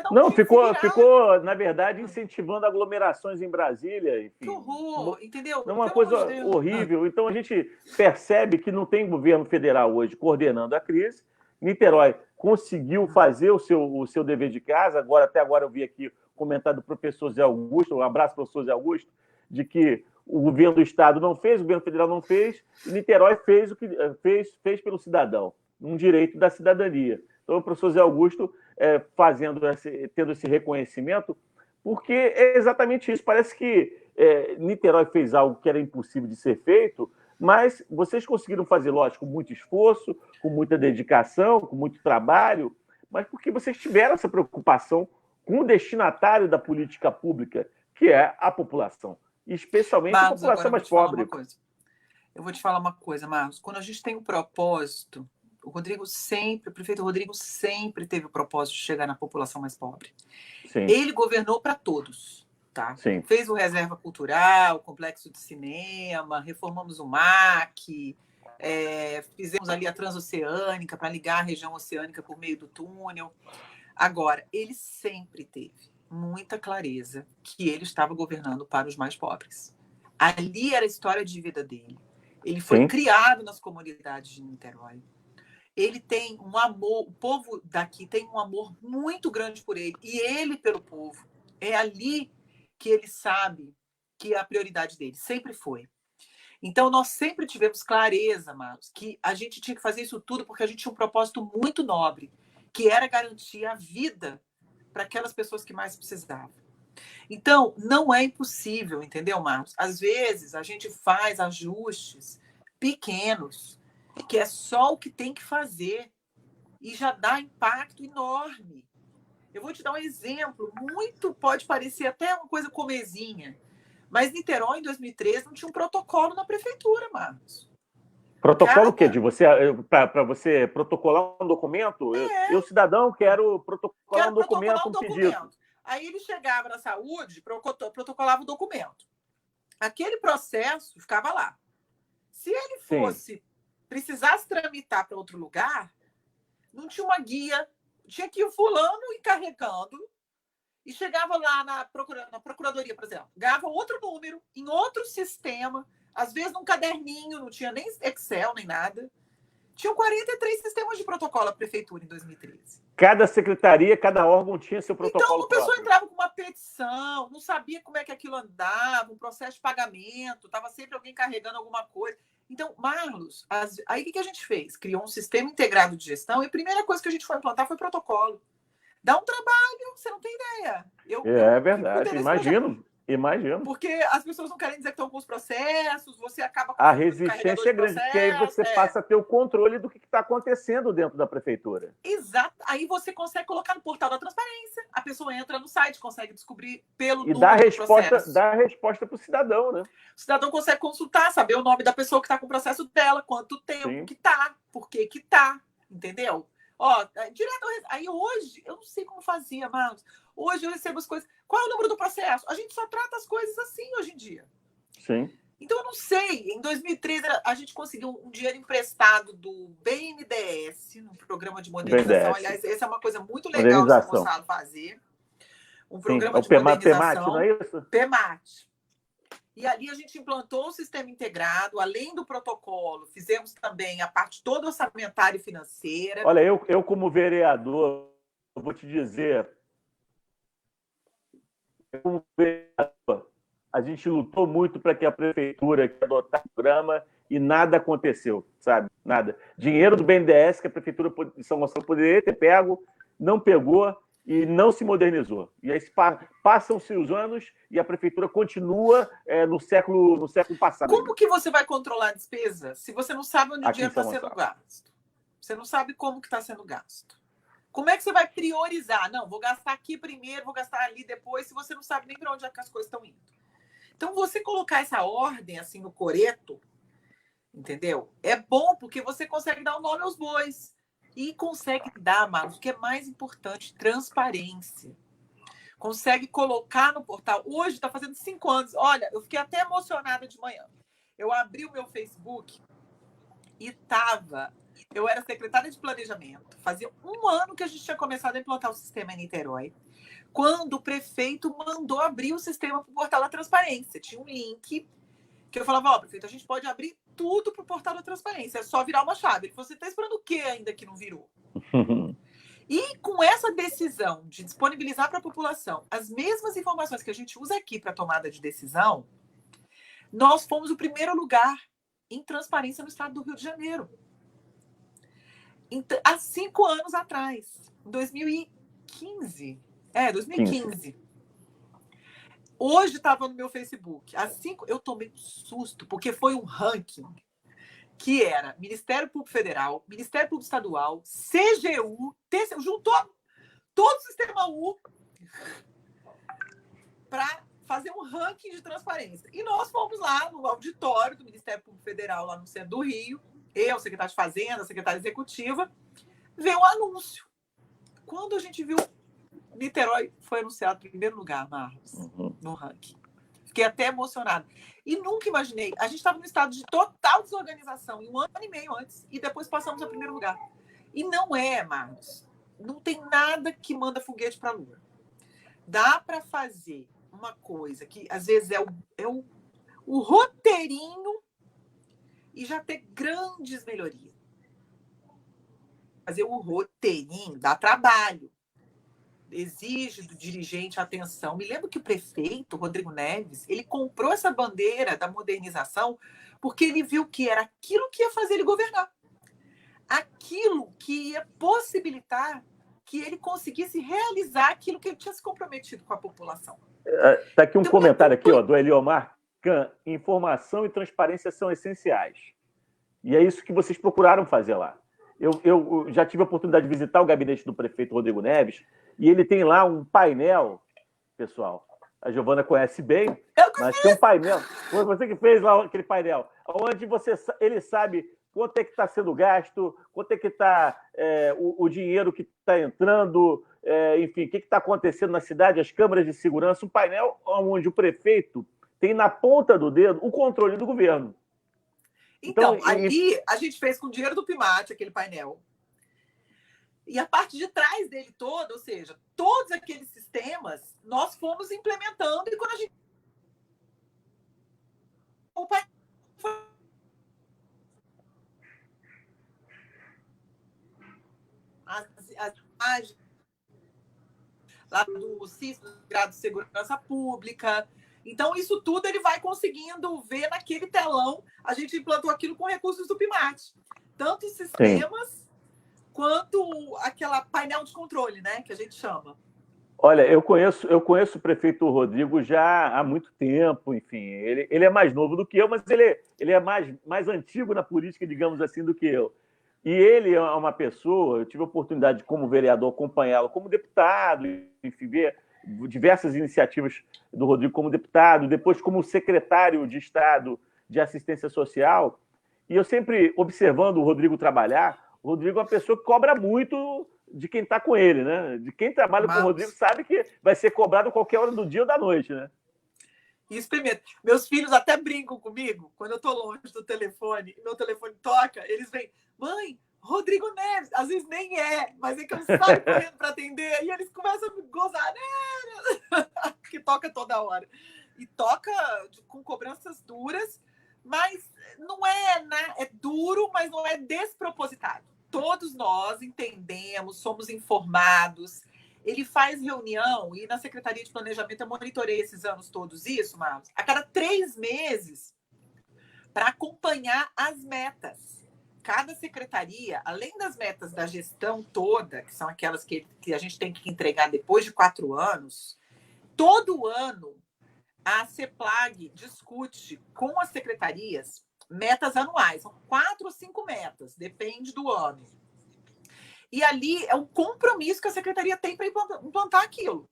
Não, ficou, na verdade, incentivando aglomerações em Brasília. Enfim. Que horror, entendeu? É uma coisa horrível. Então, a gente percebe que não tem governo federal hoje coordenando a crise. Niterói conseguiu fazer o seu dever de casa. Até agora eu vi aqui o comentário do professor Zé Augusto, um abraço, professor Zé Augusto, de que o governo do Estado não fez, o governo federal não fez, e Niterói fez o que fez pelo cidadão, um direito da cidadania. Então, o professor Zé Augusto tendo esse reconhecimento, porque é exatamente isso. Parece que Niterói fez algo que era impossível de ser feito, mas vocês conseguiram fazer, lógico, com muito esforço, com muita dedicação, com muito trabalho, mas porque vocês tiveram essa preocupação com o destinatário da política pública, que é a população, especialmente a população mais pobre. Eu vou te falar uma coisa, Marcos. Quando a gente tem um propósito, o prefeito Rodrigo sempre teve o propósito de chegar na população mais pobre. Sim. Ele governou para todos, tá? Sim. Fez o Reserva Cultural, o Complexo de Cinema, reformamos o MAC, fizemos ali a Transoceânica para ligar a região oceânica por meio do túnel. Agora, ele sempre teve muita clareza que ele estava governando para os mais pobres. Ali era a história de vida dele. Ele foi criado nas comunidades de Niterói. Ele tem um amor, o povo daqui tem um amor muito grande por ele, e ele pelo povo. É ali que ele sabe que é a prioridade dele, sempre foi. Então, nós sempre tivemos clareza, Marcos, que a gente tinha que fazer isso tudo porque a gente tinha um propósito muito nobre, que era garantir a vida para aquelas pessoas que mais precisavam. Então, não é impossível, entendeu, Marcos? Às vezes, a gente faz ajustes pequenos, que é só o que tem que fazer, e já dá impacto enorme. Eu vou te dar um exemplo, pode parecer até uma coisa comezinha, mas Niterói, em 2013, não tinha um protocolo na prefeitura, Marcos. Protocolo o quê? Para você protocolar um documento? Eu, cidadão, quero protocolar um documento, pedido. Aí ele chegava na saúde, protocolava o documento. Aquele processo ficava lá. Se ele precisasse tramitar para outro lugar, não tinha uma guia, tinha que ir o fulano encarregando e chegava lá na procuradoria, por exemplo, ganhava outro número, em outro sistema, às vezes num caderninho, não tinha nem Excel, nem nada. Tinham 43 sistemas de protocolo a prefeitura em 2013. Cada secretaria, cada órgão tinha seu protocolo próprio. Então, a pessoa entrava com uma petição, não sabia como é que aquilo andava, um processo de pagamento, estava sempre alguém carregando alguma coisa. Então, Marlos, aí o que a gente fez? Criou um sistema integrado de gestão e a primeira coisa que a gente foi implantar foi protocolo. Dá um trabalho, você não tem ideia. É verdade, imagino. Imagino. Porque as pessoas não querem dizer que estão com os processos, você acaba com a resistência é grande, porque aí você passa a ter o controle do que está acontecendo dentro da prefeitura. Exato. Aí você consegue colocar no portal da transparência. A pessoa entra no site, consegue descobrir pelo E número do processo. dá a resposta para o cidadão, né? O cidadão consegue consultar, saber o nome da pessoa que está com o processo dela, quanto tempo Sim. que está, por que está, entendeu? Ó, direto, aí hoje, eu não sei como fazia, Marcos. Hoje eu recebo as coisas. Qual é o número do processo? A gente só trata as coisas assim hoje em dia. Sim. Então, eu não sei. Em 2013, a gente conseguiu um dinheiro emprestado do BNDES, no programa de modernização. BNDES. Aliás, essa é uma coisa muito legal do Gonçalo fazer. Um programa de modernização. PEMAT, não é isso? PEMAT. E ali a gente implantou o sistema integrado, além do protocolo, fizemos também a parte toda orçamentária e financeira. Olha, eu como vereador, eu vou te dizer, como vereador, a gente lutou muito para que a prefeitura adotasse o programa e nada aconteceu, sabe? Nada. Dinheiro do BNDES que a prefeitura de São Gonçalo poderia ter pego, não pegou e não se modernizou. E aí passam-se os anos e a prefeitura continua no século passado. Como que você vai controlar a despesa se você não sabe onde o dinheiro está sendo gasto? Você não sabe como que está sendo gasto. Como é que você vai priorizar? Não, vou gastar aqui primeiro, vou gastar ali depois, se você não sabe nem para onde é que as coisas estão indo. Então, você colocar essa ordem assim no coreto, entendeu? É bom porque você consegue dar o nome aos bois. E consegue dar, Marcos, o que é mais importante, transparência. Consegue colocar no portal. Hoje está fazendo 5 anos. Olha, eu fiquei até emocionada de manhã. Eu abri o meu Facebook e eu era secretária de planejamento. Fazia 1 ano que a gente tinha começado a implantar o sistema em Niterói, quando o prefeito mandou abrir o sistema para o portal da transparência. Tinha um link que eu falava, prefeito, a gente pode abrir tudo para o portal da transparência, é só virar uma chave. Ele falou, você está esperando o quê ainda que não virou? E com essa decisão de disponibilizar para a população as mesmas informações que a gente usa aqui para tomada de decisão, nós fomos o primeiro lugar em transparência no estado do Rio de Janeiro. Então, há 5 anos atrás, em 2015. 2015. Hoje estava no meu Facebook. Eu tomei um susto, porque foi um ranking que era Ministério Público Federal, Ministério Público Estadual, CGU, TCU, juntou todo o sistema U para fazer um ranking de transparência. E nós fomos lá no auditório do Ministério Público Federal, lá no centro do Rio, eu, secretário de Fazenda, secretária executiva, ver o anúncio. Quando a gente viu, Niterói foi anunciado em primeiro lugar, Marcos, no ranking. Fiquei até emocionada. E nunca imaginei. A gente estava no estado de total desorganização, em 1 ano e meio antes, e depois passamos a primeiro lugar. E não é, Marcos, não tem nada que manda foguete para a Lua. Dá para fazer uma coisa que, às vezes, é o roteirinho e já ter grandes melhorias. Fazer o roteirinho dá trabalho. Exige do dirigente atenção. Me lembro que o prefeito, Rodrigo Neves, ele comprou essa bandeira da modernização porque ele viu que era aquilo que ia fazer ele governar. Aquilo que ia possibilitar que ele conseguisse realizar aquilo que ele tinha se comprometido com a população. Está aqui um comentário aqui, do Eliomar Can. Informação e transparência são essenciais. E é isso que vocês procuraram fazer lá. Eu já tive a oportunidade de visitar o gabinete do prefeito Rodrigo Neves e ele tem lá um painel, pessoal, a Giovana conhece bem, mas tem um painel, foi você que fez lá aquele painel, onde ele sabe quanto é que está sendo gasto, quanto é que está o dinheiro que está entrando, enfim, o que está acontecendo na cidade, as câmaras de segurança, um painel onde o prefeito tem na ponta do dedo o controle do governo. Então, ali a gente fez com o dinheiro do PIMAT, aquele painel. E a parte de trás dele todo, ou seja, todos aqueles sistemas, nós fomos implementando e quando a gente... O painel foi... As imagens lá do CIS, do Grado de Segurança Pública... Então, isso tudo ele vai conseguindo ver naquele telão. A gente implantou aquilo com recursos do PIMAT. Tanto os sistemas quanto aquela painel de controle, né, que a gente chama. Olha, eu conheço o prefeito Rodrigo já há muito tempo, enfim. Ele é mais novo do que eu, mas ele é mais antigo na política, digamos assim, do que eu. E ele é uma pessoa, eu tive a oportunidade, como vereador, acompanhá-lo como deputado, enfim, ver diversas iniciativas do Rodrigo como deputado, depois como secretário de Estado de Assistência Social. E eu sempre observando o Rodrigo trabalhar, o Rodrigo é uma pessoa que cobra muito de quem está com ele, né? De quem trabalha com o Rodrigo sabe que vai ser cobrado a qualquer hora do dia ou da noite, né? Experimenta. Meus filhos até brincam comigo quando eu estou longe do telefone e meu telefone toca, eles vêm, mãe, Rodrigo Neves, às vezes nem é, mas é que eu saio correndo para atender e eles começam a me gozar, né? Que toca toda hora. E toca com cobranças duras, mas não é, né? É duro, mas não é despropositado. Todos nós entendemos, somos informados. Ele faz reunião, e na Secretaria de Planejamento eu monitorei esses anos todos isso, Marcos, a cada 3 meses, para acompanhar as metas. Cada secretaria, além das metas da gestão toda, que são aquelas que a gente tem que entregar depois de 4 anos, todo ano a CEPLAG discute com as secretarias metas anuais. São 4 ou 5 metas, depende do ano. E ali é um compromisso que a secretaria tem para implantar aquilo.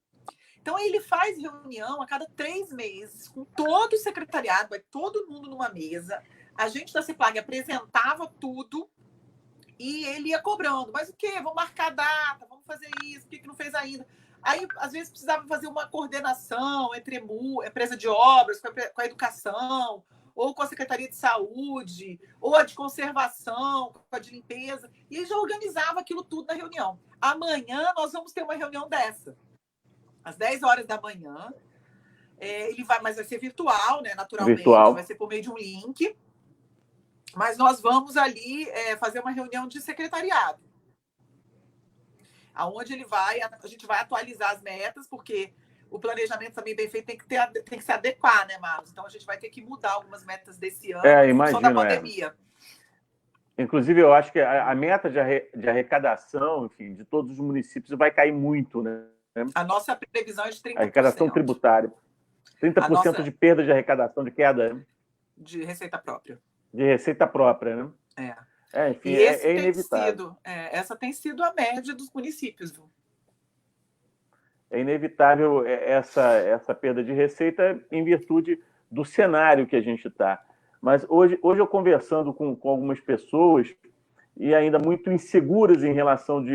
Então, ele faz reunião a cada 3 meses com todo o secretariado, vai todo mundo numa mesa. A gente da CEPLAG apresentava tudo e ele ia cobrando. Mas o quê? Vamos marcar a data, vamos fazer isso, por que não fez ainda? Aí, às vezes, precisava fazer uma coordenação entre empresa de obras, com a educação, ou com a Secretaria de Saúde, ou a de conservação, com a de limpeza, e ele já organizava aquilo tudo na reunião. Amanhã nós vamos ter uma reunião dessa, às 10 horas da manhã. Mas vai ser virtual, né? Naturalmente, virtual. Vai ser por meio de um link. Mas nós vamos ali fazer uma reunião de secretariado, aonde a gente vai atualizar as metas, porque o planejamento também bem feito tem que se adequar, né, Marcos? Então, a gente vai ter que mudar algumas metas desse ano em função da pandemia. Inclusive, eu acho que a meta de arrecadação, enfim, de todos os municípios vai cair muito, né? A nossa previsão é de 30%. Arrecadação tributária. 30% de perda de arrecadação, de queda. De receita própria. De receita própria, né? Enfim, é inevitável. Essa tem sido a média dos municípios, viu? É inevitável essa perda de receita em virtude do cenário que a gente está. Mas hoje eu conversando com algumas pessoas e ainda muito inseguras em relação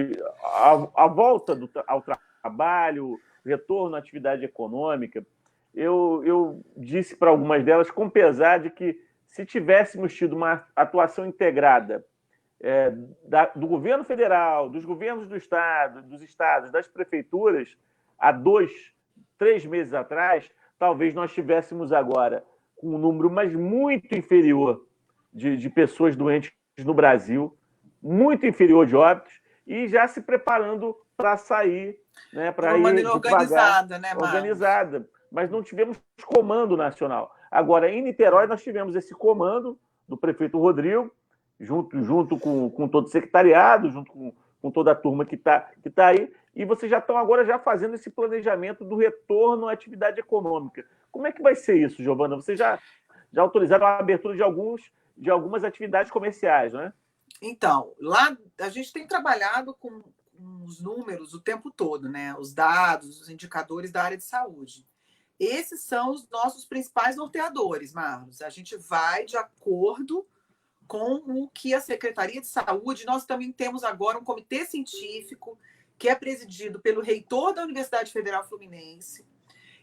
à volta ao trabalho, retorno à atividade econômica, eu disse para algumas delas, com pesar, de que se tivéssemos tido uma atuação integrada do governo federal, dos governos do estado, dos estados, das prefeituras, há 2, 3 meses atrás, talvez nós estivéssemos agora com um número mas muito inferior de pessoas doentes no Brasil, muito inferior de óbitos, e já se preparando para sair, né, para ir maneira organizada, né, Marcos? Organizada, mas não tivemos comando nacional. Agora, em Niterói, nós tivemos esse comando do prefeito Rodrigo, junto com todo o secretariado, junto com toda a turma que tá aí, e vocês já estão agora já fazendo esse planejamento do retorno à atividade econômica. Como é que vai ser isso, Giovana? Vocês já autorizaram a abertura de algumas atividades comerciais, não é? Então, lá a gente tem trabalhado com os números o tempo todo, né? Os dados, os indicadores da área de saúde. Esses são os nossos principais norteadores, Marlos. A gente vai de acordo com o que a Secretaria de Saúde... Nós também temos agora um comitê científico que é presidido pelo reitor da Universidade Federal Fluminense.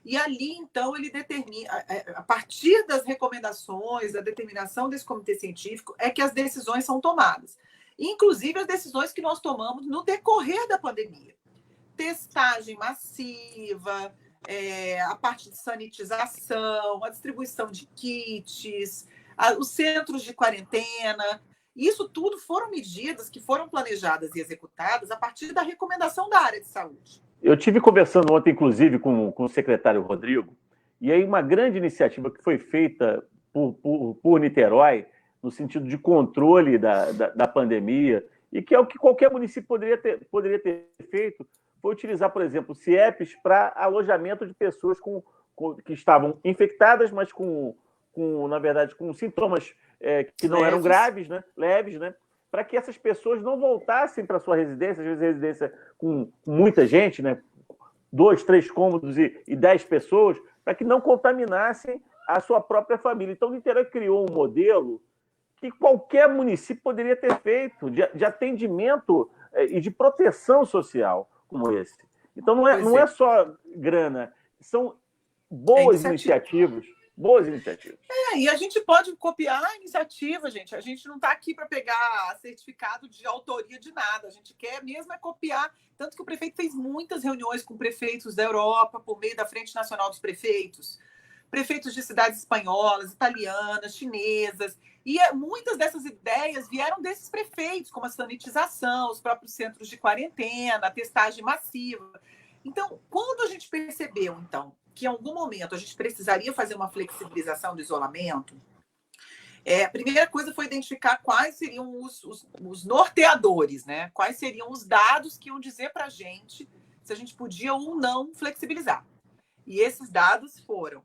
E ali, então, ele determina, a partir das recomendações, da determinação desse comitê científico, é que as decisões são tomadas. Inclusive as decisões que nós tomamos no decorrer da pandemia. Testagem massiva, a parte de sanitização, a distribuição de kits, os centros de quarentena. Isso tudo foram medidas que foram planejadas e executadas a partir da recomendação da área de saúde. Eu tive conversando ontem, inclusive, com o secretário Rodrigo, e aí uma grande iniciativa que foi feita por Niterói, no sentido de controle da pandemia, e que é o que qualquer município poderia ter feito, foi utilizar, por exemplo, CIEPs para alojamento de pessoas que estavam infectadas, mas na verdade, com sintomas que não eram graves, né? Leves, né? Para que essas pessoas não voltassem para sua residência, às vezes residência com muita gente, né? 2, 3 cômodos e 10 pessoas, para que não contaminassem a sua própria família. Então, Niterói criou um modelo que qualquer município poderia ter feito de atendimento e de proteção social como esse. Então, não é só grana, são boas iniciativas. Boas iniciativas. E a gente pode copiar a iniciativa, gente. A gente não está aqui para pegar certificado de autoria de nada. A gente quer mesmo copiar. Tanto que o prefeito fez muitas reuniões com prefeitos da Europa, por meio da Frente Nacional dos Prefeitos, prefeitos de cidades espanholas, italianas, chinesas. E muitas dessas ideias vieram desses prefeitos, como a sanitização, os próprios centros de quarentena, a testagem massiva. Então, quando a gente percebeu, então, que em algum momento a gente precisaria fazer uma flexibilização do isolamento, a primeira coisa foi identificar quais seriam os norteadores, né? Quais seriam os dados que iam dizer para a gente se a gente podia ou não flexibilizar. E esses dados foram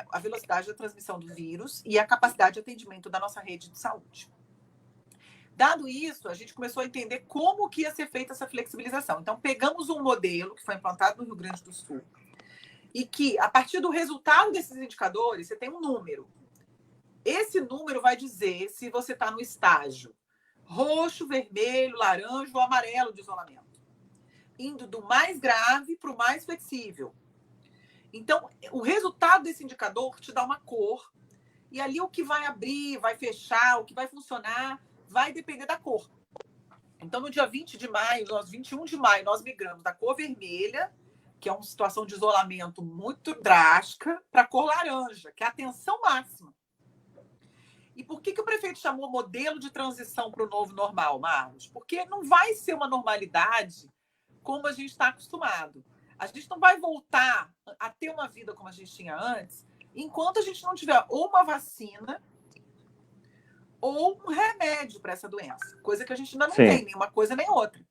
a velocidade da transmissão do vírus e a capacidade de atendimento da nossa rede de saúde. Dado isso, a gente começou a entender como que ia ser feita essa flexibilização. Então, pegamos um modelo que foi implantado no Rio Grande do Sul e que, a partir do resultado desses indicadores, você tem um número. Esse número vai dizer se você está no estágio roxo, vermelho, laranja ou amarelo de isolamento, indo do mais grave para o mais flexível. Então, o resultado desse indicador te dá uma cor, e ali o que vai abrir, vai fechar, o que vai funcionar, vai depender da cor. Então, no dia 20 de maio, 21 de maio, nós migramos da cor vermelha, que é uma situação de isolamento muito drástica, para a cor laranja, que é a tensão máxima. E por que o prefeito chamou modelo de transição para o novo normal, Marlos? Porque não vai ser uma normalidade como a gente está acostumado. A gente não vai voltar a ter uma vida como a gente tinha antes, enquanto a gente não tiver ou uma vacina ou um remédio para essa doença. Coisa que a gente ainda não tem, nem uma coisa nem outra.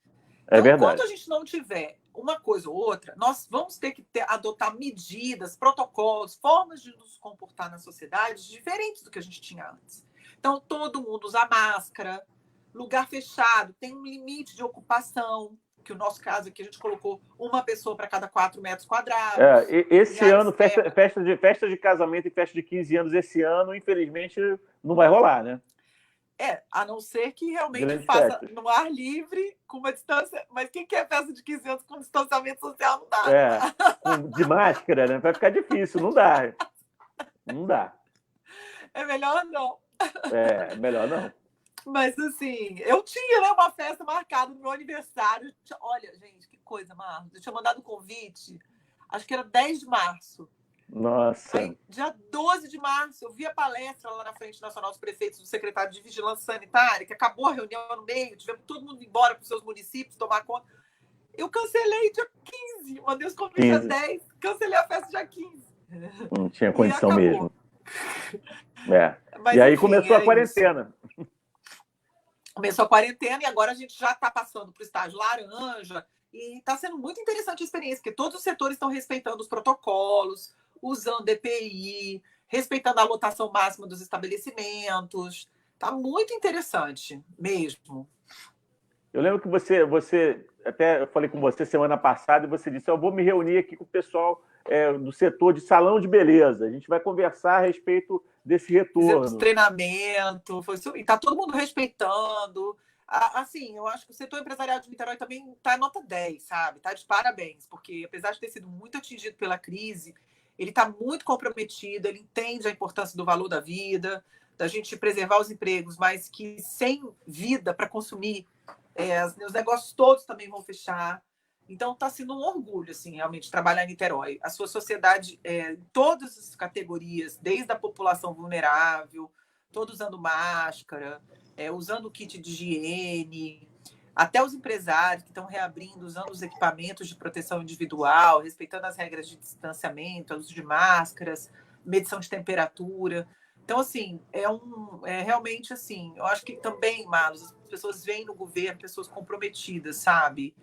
Então, enquanto a gente não tiver uma coisa ou outra, nós vamos ter que adotar medidas, protocolos, formas de nos comportar na sociedade diferentes do que a gente tinha antes. Então, todo mundo usa máscara, lugar fechado, tem um limite de ocupação, que no nosso caso aqui a gente colocou uma pessoa para cada 4 metros quadrados. Esse ano, festa de casamento e festa de 15 anos esse ano, infelizmente, não vai rolar, né? A não ser que realmente faça no ar livre, com uma distância. Mas quem quer festa de 15 anos com distanciamento social não dá. De máscara, né? Vai ficar difícil, não dá. Não dá. É melhor não. Melhor não. Mas, assim, eu tinha, né, uma festa marcada no meu aniversário. Olha, gente, que coisa, Marcos. Eu tinha mandado um convite, acho que era 10 de março. Nossa. Aí, dia 12 de março, eu vi a palestra lá na Frente Nacional dos Prefeitos do secretário de Vigilância Sanitária, que acabou a reunião no meio, tivemos todo mundo embora para os seus municípios tomar conta. Eu cancelei dia 15, mandei os convites dia 10, cancelei a festa dia 15. Não tinha condição mesmo. Mas, e aí enfim, começou a quarentena. Começou a quarentena e agora a gente já está passando para o estágio laranja. E está sendo muito interessante a experiência, porque todos os setores estão respeitando os protocolos, usando EPI, respeitando a lotação máxima dos estabelecimentos. Está muito interessante mesmo. Eu lembro que você até eu falei com você semana passada e você disse: eu vou me reunir aqui com o pessoal do setor de salão de beleza. A gente vai conversar a respeito desse retorno. Treinamento, e está todo mundo respeitando. Assim, eu acho que o setor empresarial de Niterói também está nota 10, sabe? Está de parabéns, porque apesar de ter sido muito atingido pela crise, ele está muito comprometido, ele entende a importância do valor da vida, da gente preservar os empregos, mas que sem vida para consumir, os negócios todos também vão fechar. Então, está sendo um orgulho, assim, realmente, trabalhar em Niterói. A sua sociedade, em todas as categorias, desde a população vulnerável, todos usando máscara, usando kit de higiene, até os empresários que estão reabrindo, usando os equipamentos de proteção individual, respeitando as regras de distanciamento, uso de máscaras, medição de temperatura. Então, assim, realmente, assim, eu acho que também, Marlos, as pessoas veem no governo pessoas comprometidas, sabe?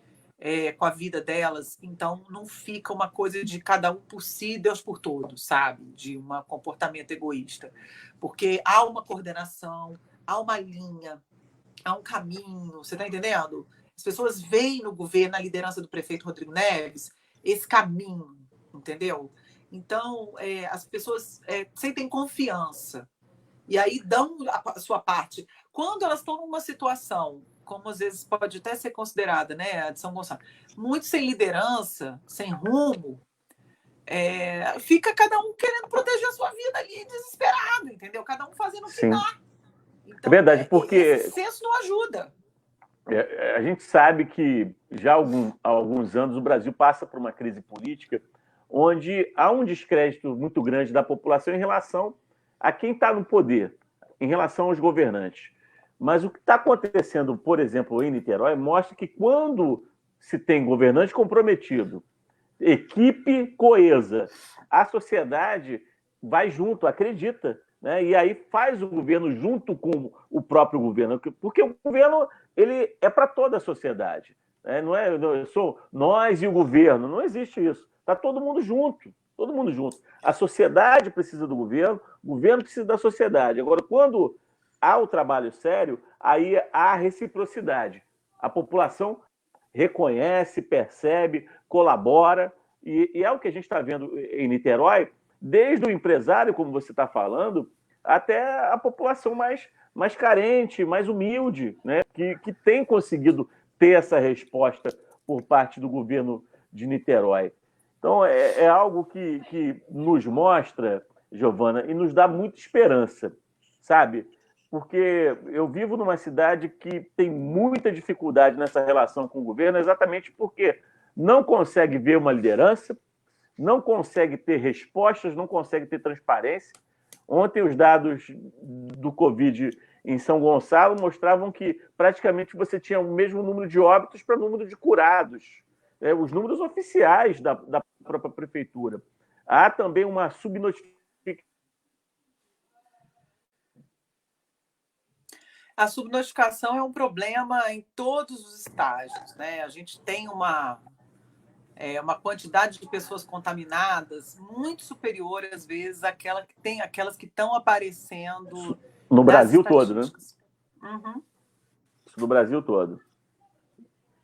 com a vida delas, então não fica uma coisa de cada um por si, Deus por todos, sabe? De um comportamento egoísta. Porque há uma coordenação, há uma linha, há um caminho, você está entendendo? As pessoas veem no governo, na liderança do prefeito Rodrigo Neves, esse caminho, entendeu? Então, as pessoas sentem confiança e aí dão a sua parte. Quando elas estão numa situação, como às vezes pode até ser considerada, né, a de São Gonçalo, muito sem liderança, sem rumo, fica cada um querendo proteger a sua vida ali, desesperado, entendeu? Cada um fazendo o que dá. Então, é verdade, porque esse senso não ajuda. A gente sabe que já há alguns anos o Brasil passa por uma crise política onde há um descrédito muito grande da população em relação a quem está no poder, em relação aos governantes. Mas o que está acontecendo, por exemplo, em Niterói, mostra que quando se tem governante comprometido, equipe coesa, a sociedade vai junto, acredita, né? E aí faz o governo junto com o próprio governo, porque o governo ele é para toda a sociedade, né? Não é sou nós e o governo, não existe isso. Está todo mundo junto, todo mundo junto. A sociedade precisa do governo, o governo precisa da sociedade. Agora, quando há o trabalho sério, aí há reciprocidade. A população reconhece, percebe, colabora, e é o que a gente está vendo em Niterói, desde o empresário, como você está falando, até a população mais carente, mais humilde, né? que tem conseguido ter essa resposta por parte do governo de Niterói. Então, é algo que nos mostra, Giovana, e nos dá muita esperança, sabe? Porque eu vivo numa cidade que tem muita dificuldade nessa relação com o governo, exatamente porque não consegue ver uma liderança, não consegue ter respostas, não consegue ter transparência. Ontem, os dados do Covid em São Gonçalo mostravam que praticamente você tinha o mesmo número de óbitos para o número de curados. Os números oficiais da própria prefeitura. Há também uma subnotificação. A subnotificação é um problema em todos os estágios, né? A gente tem uma quantidade de pessoas contaminadas muito superior, às vezes, àquelas que estão aparecendo no Brasil todo, né? Uhum. No Brasil todo.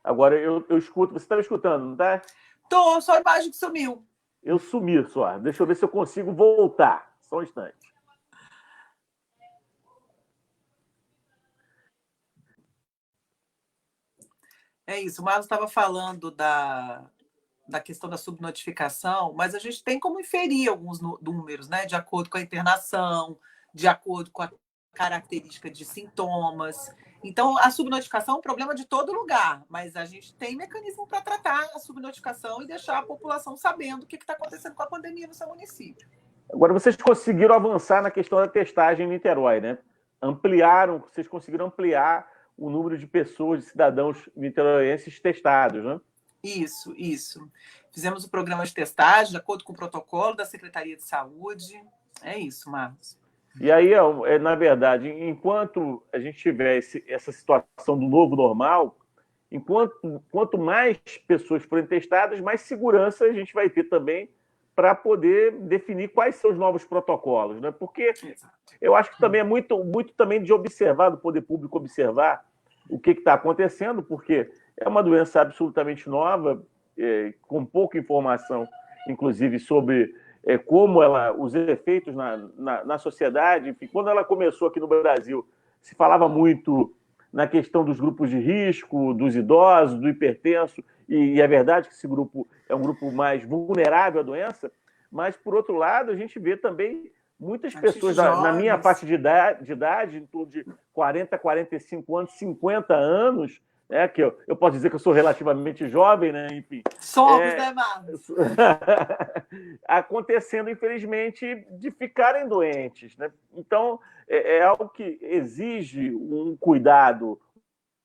Agora, eu escuto... Você está me escutando, não está? Tô, só a imagem que sumiu. Eu sumi só. Deixa eu ver se eu consigo voltar. Só um instante. É isso. O Marlos estava falando da questão da subnotificação, mas a gente tem como inferir alguns números, né? De acordo com a internação, de acordo com a característica de sintomas. Então, a subnotificação é um problema de todo lugar, mas a gente tem mecanismo para tratar a subnotificação e deixar a população sabendo o que está acontecendo com a pandemia no seu município. Agora, vocês conseguiram avançar na questão da testagem em Niterói, né? Vocês conseguiram ampliar o número de pessoas, de cidadãos niteroienses testados, né? Isso. Fizemos o programa de testagem de acordo com o protocolo da Secretaria de Saúde. É isso, Marcos. E aí, na verdade, enquanto a gente tiver essa situação do novo normal, quanto mais pessoas forem testadas, mais segurança a gente vai ter também para poder definir quais são os novos protocolos, né? Porque eu acho que também é muito, muito também de observar, do poder público observar o que está acontecendo, porque é uma doença absolutamente nova, com pouca informação, inclusive, sobre como os efeitos na sociedade. Enfim, quando ela começou aqui no Brasil, se falava muito na questão dos grupos de risco, dos idosos, do hipertenso, e é verdade que esse grupo é um grupo mais vulnerável à doença, mas, por outro lado, a gente vê também muitas pessoas na minha faixa de idade, em torno de 40, 45 anos, 50 anos, né, que eu posso dizer que eu sou relativamente jovem, né? Enfim. Somos, né, Marcos? Acontecendo, infelizmente, de ficarem doentes, né? Então, é algo que exige um cuidado,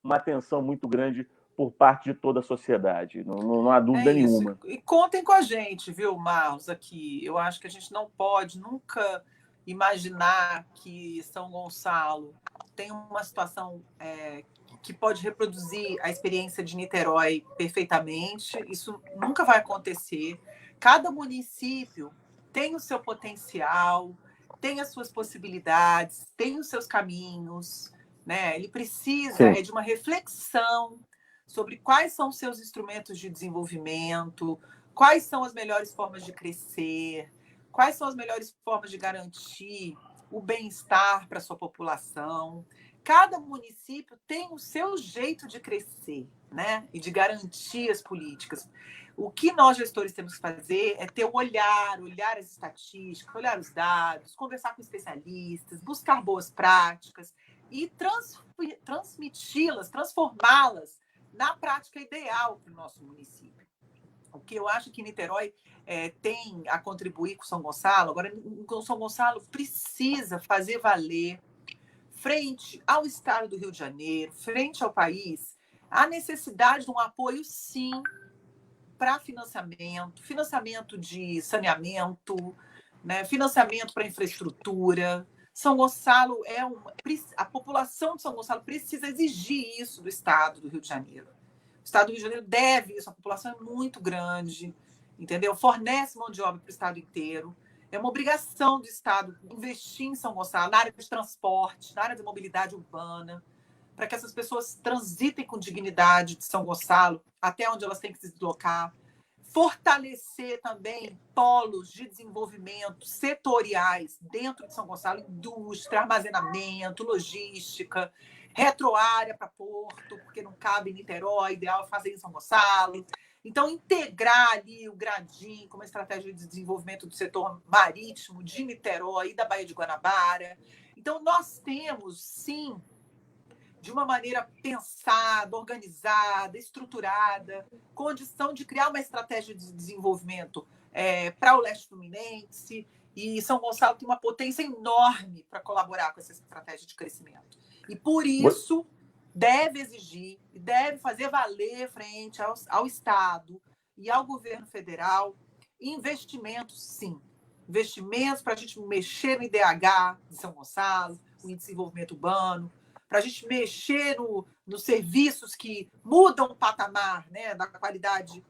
uma atenção muito grande por parte de toda a sociedade, não há dúvida nenhuma. E contem com a gente, viu, Marcos, aqui. Eu acho que a gente não pode nunca imaginar que São Gonçalo tem uma situação que pode reproduzir a experiência de Niterói perfeitamente. Isso nunca vai acontecer. Cada município tem o seu potencial, tem as suas possibilidades, tem os seus caminhos, né? Ele precisa de uma reflexão sobre quais são os seus instrumentos de desenvolvimento, quais são as melhores formas de crescer, quais são as melhores formas de garantir o bem-estar para a sua população. Cada município tem o seu jeito de crescer, né? E de garantir as políticas. O que nós, gestores, temos que fazer é ter o olhar as estatísticas, olhar os dados, conversar com especialistas, buscar boas práticas e transmiti-las, transformá-las na prática ideal para o nosso município. O que eu acho que Niterói tem a contribuir com São Gonçalo, agora o São Gonçalo precisa fazer valer, frente ao Estado do Rio de Janeiro, frente ao país, a necessidade de um apoio, sim, para financiamento de saneamento, né, financiamento para infraestrutura. São Gonçalo a população de São Gonçalo precisa exigir isso do Estado do Rio de Janeiro. O Estado do Rio de Janeiro deve isso, a população é muito grande, entendeu? Fornece mão de obra para o Estado inteiro. É uma obrigação do Estado investir em São Gonçalo, na área de transporte, na área de mobilidade urbana, para que essas pessoas transitem com dignidade de São Gonçalo até onde elas têm que se deslocar. Fortalecer também polos de desenvolvimento setoriais dentro de São Gonçalo, indústria, armazenamento, logística, retroárea para Porto, porque não cabe em Niterói, ideal é fazer em São Gonçalo. Então, integrar ali o Gradim como estratégia de desenvolvimento do setor marítimo de Niterói e da Baía de Guanabara. Então, nós temos, sim, de uma maneira pensada, organizada, estruturada, condição de criar uma estratégia de desenvolvimento para o leste fluminense, e São Gonçalo tem uma potência enorme para colaborar com essa estratégia de crescimento. E, por isso, deve exigir e deve fazer valer frente ao Estado e ao governo federal investimentos, sim. Investimentos para a gente mexer no IDH de São Gonçalo, o Índice de Desenvolvimento Urbano, para a gente mexer nos serviços que mudam o patamar, né, da qualidade,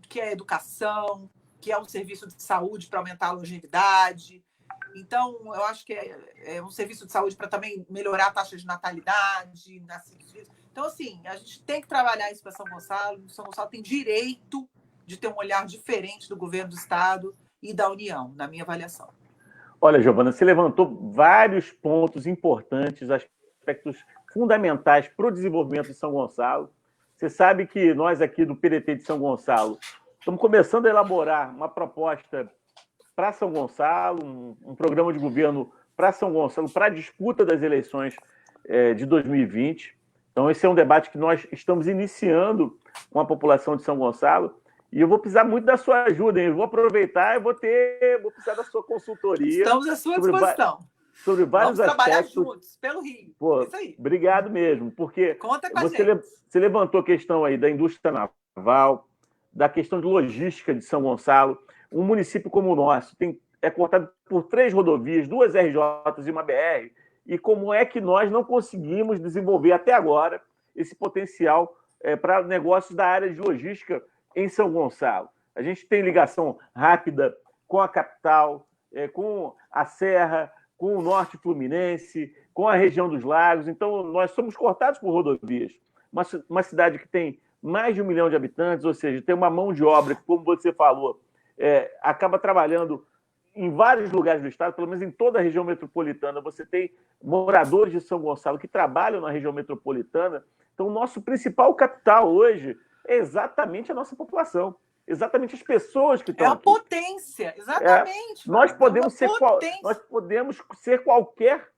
que é a educação, que é um serviço de saúde para aumentar a longevidade. Então, eu acho que é um serviço de saúde para também melhorar a taxa de natalidade. Então, assim, a gente tem que trabalhar isso para São Gonçalo. São Gonçalo tem direito de ter um olhar diferente do governo do Estado e da União, na minha avaliação. Olha, Giovana, você levantou vários pontos importantes, aspectos fundamentais para o desenvolvimento de São Gonçalo. Você sabe que nós aqui do PDT de São Gonçalo estamos começando a elaborar uma proposta para São Gonçalo, um programa de governo para São Gonçalo, para a disputa das eleições de 2020. Então, esse é um debate que nós estamos iniciando com a população de São Gonçalo. E eu vou precisar muito da sua ajuda, hein? Eu vou aproveitar e vou precisar da sua consultoria. Estamos à sua disposição. Sobre vários Vamos trabalhar aspectos. juntos, pelo Rio. Pô, isso aí. Obrigado mesmo, porque conta com a gente. Você levantou a questão aí da indústria naval, da questão de logística de São Gonçalo. Um município como o nosso é cortado por 3 rodovias, 2 RJs e uma BR. E como é que nós não conseguimos desenvolver até agora esse potencial para negócios da área de logística em São Gonçalo? A gente tem ligação rápida com a capital, com a Serra, com o Norte Fluminense, com a região dos Lagos. Então, nós somos cortados por rodovias. Uma cidade que tem mais de 1 milhão de habitantes, ou seja, tem uma mão de obra que, como você falou, acaba trabalhando em vários lugares do estado, pelo menos em toda a região metropolitana. Você tem moradores de São Gonçalo que trabalham na região metropolitana. Então, o nosso principal capital hoje é exatamente a nossa população, exatamente as pessoas que estão aqui. É a potência, exatamente. Nós podemos ser qualquer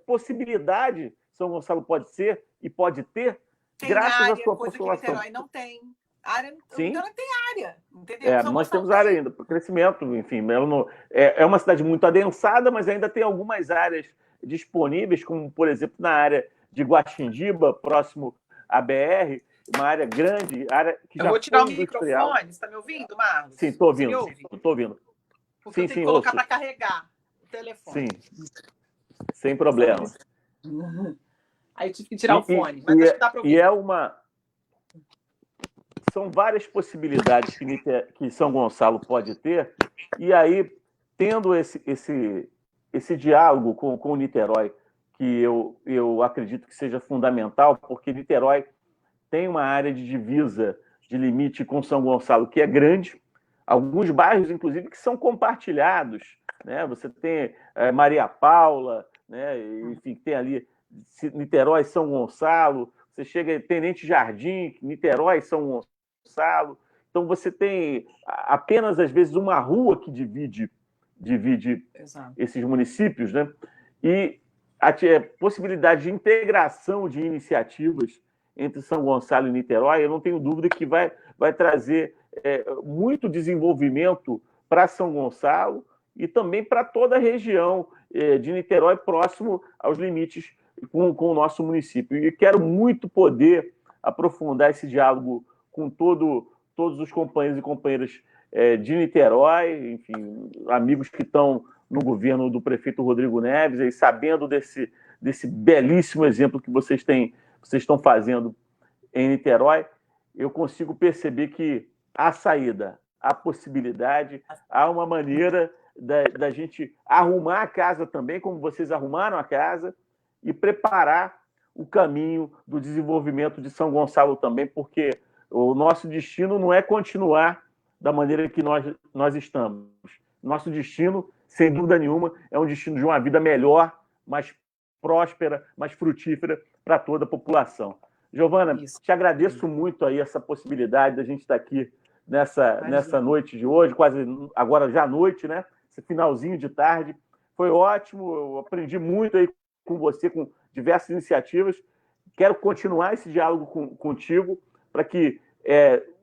possibilidade São Gonçalo pode ser e pode ter, graças à sua população. Que Niterói não tem. Sim. Então não tem área, entendeu? Nós temos área ainda para crescimento, enfim. É uma cidade muito adensada, mas ainda tem algumas áreas disponíveis, como, por exemplo, na área de Guaxindiba, próximo à BR, uma área grande, área que já Eu vou tirar o industrial. microfone, você está me ouvindo, Marlos? Sim, estou ouvindo. Estou ouvindo. Porque eu tenho que colocar para carregar o telefone. Sim, sem problema. Aí eu tive que tirar o fone, mas acho que dá para ouvir. São várias possibilidades que São Gonçalo pode ter, e aí, tendo esse diálogo com o Niterói, que eu acredito que seja fundamental, porque Niterói tem uma área de divisa, de limite com São Gonçalo, que é grande, alguns bairros, inclusive, que são compartilhados, né? Você tem Maria Paula, né? Enfim, tem ali Niterói, São Gonçalo, você chega em Tenente Jardim, Niterói, São Gonçalo. Então, você tem apenas, às vezes, uma rua que divide esses municípios, né? E a possibilidade de integração de iniciativas entre São Gonçalo e Niterói, eu não tenho dúvida que vai trazer muito desenvolvimento para São Gonçalo e também para toda a região de Niterói, próximo aos limites com o nosso município. E quero muito poder aprofundar esse diálogo com todos os companheiros e companheiras de Niterói, enfim, amigos que estão no governo do prefeito Rodrigo Neves, e sabendo desse belíssimo exemplo que vocês estão fazendo em Niterói, eu consigo perceber que há saída, há possibilidade, há uma maneira da gente arrumar a casa também, como vocês arrumaram a casa, e preparar o caminho do desenvolvimento de São Gonçalo também, porque o nosso destino não é continuar da maneira que nós estamos. Nosso destino, sem dúvida nenhuma, é um destino de uma vida melhor, mais próspera, mais frutífera para toda a população. Giovana, te agradeço muito aí essa possibilidade da gente estar aqui nessa noite de hoje, quase agora já à noite, né? Esse finalzinho de tarde. Foi ótimo, eu aprendi muito aí com você, com diversas iniciativas. Quero continuar esse diálogo contigo para que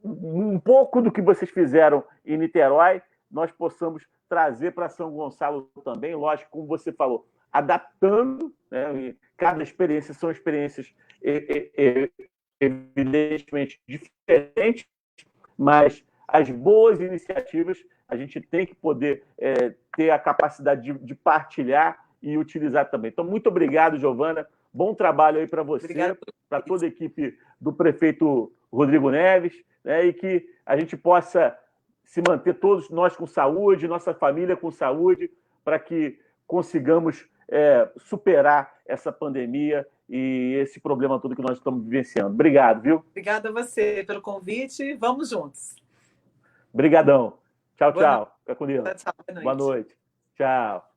um pouco do que vocês fizeram em Niterói nós possamos trazer para São Gonçalo também, lógico, como você falou, adaptando, né? Cada experiência são experiências evidentemente diferentes, mas as boas iniciativas a gente tem que poder ter a capacidade de partilhar e utilizar também. Então, muito obrigado, Giovana. Bom trabalho aí para você, para toda a equipe do prefeito Rodrigo Neves, né? E que a gente possa se manter todos nós com saúde, nossa família com saúde, para que consigamos superar essa pandemia e esse problema todo que nós estamos vivenciando. Obrigado, viu? Obrigada a você pelo convite. Vamos juntos. Obrigadão. Tchau, tchau. Fica com Deus. Tchau, boa noite. Boa noite. Tchau.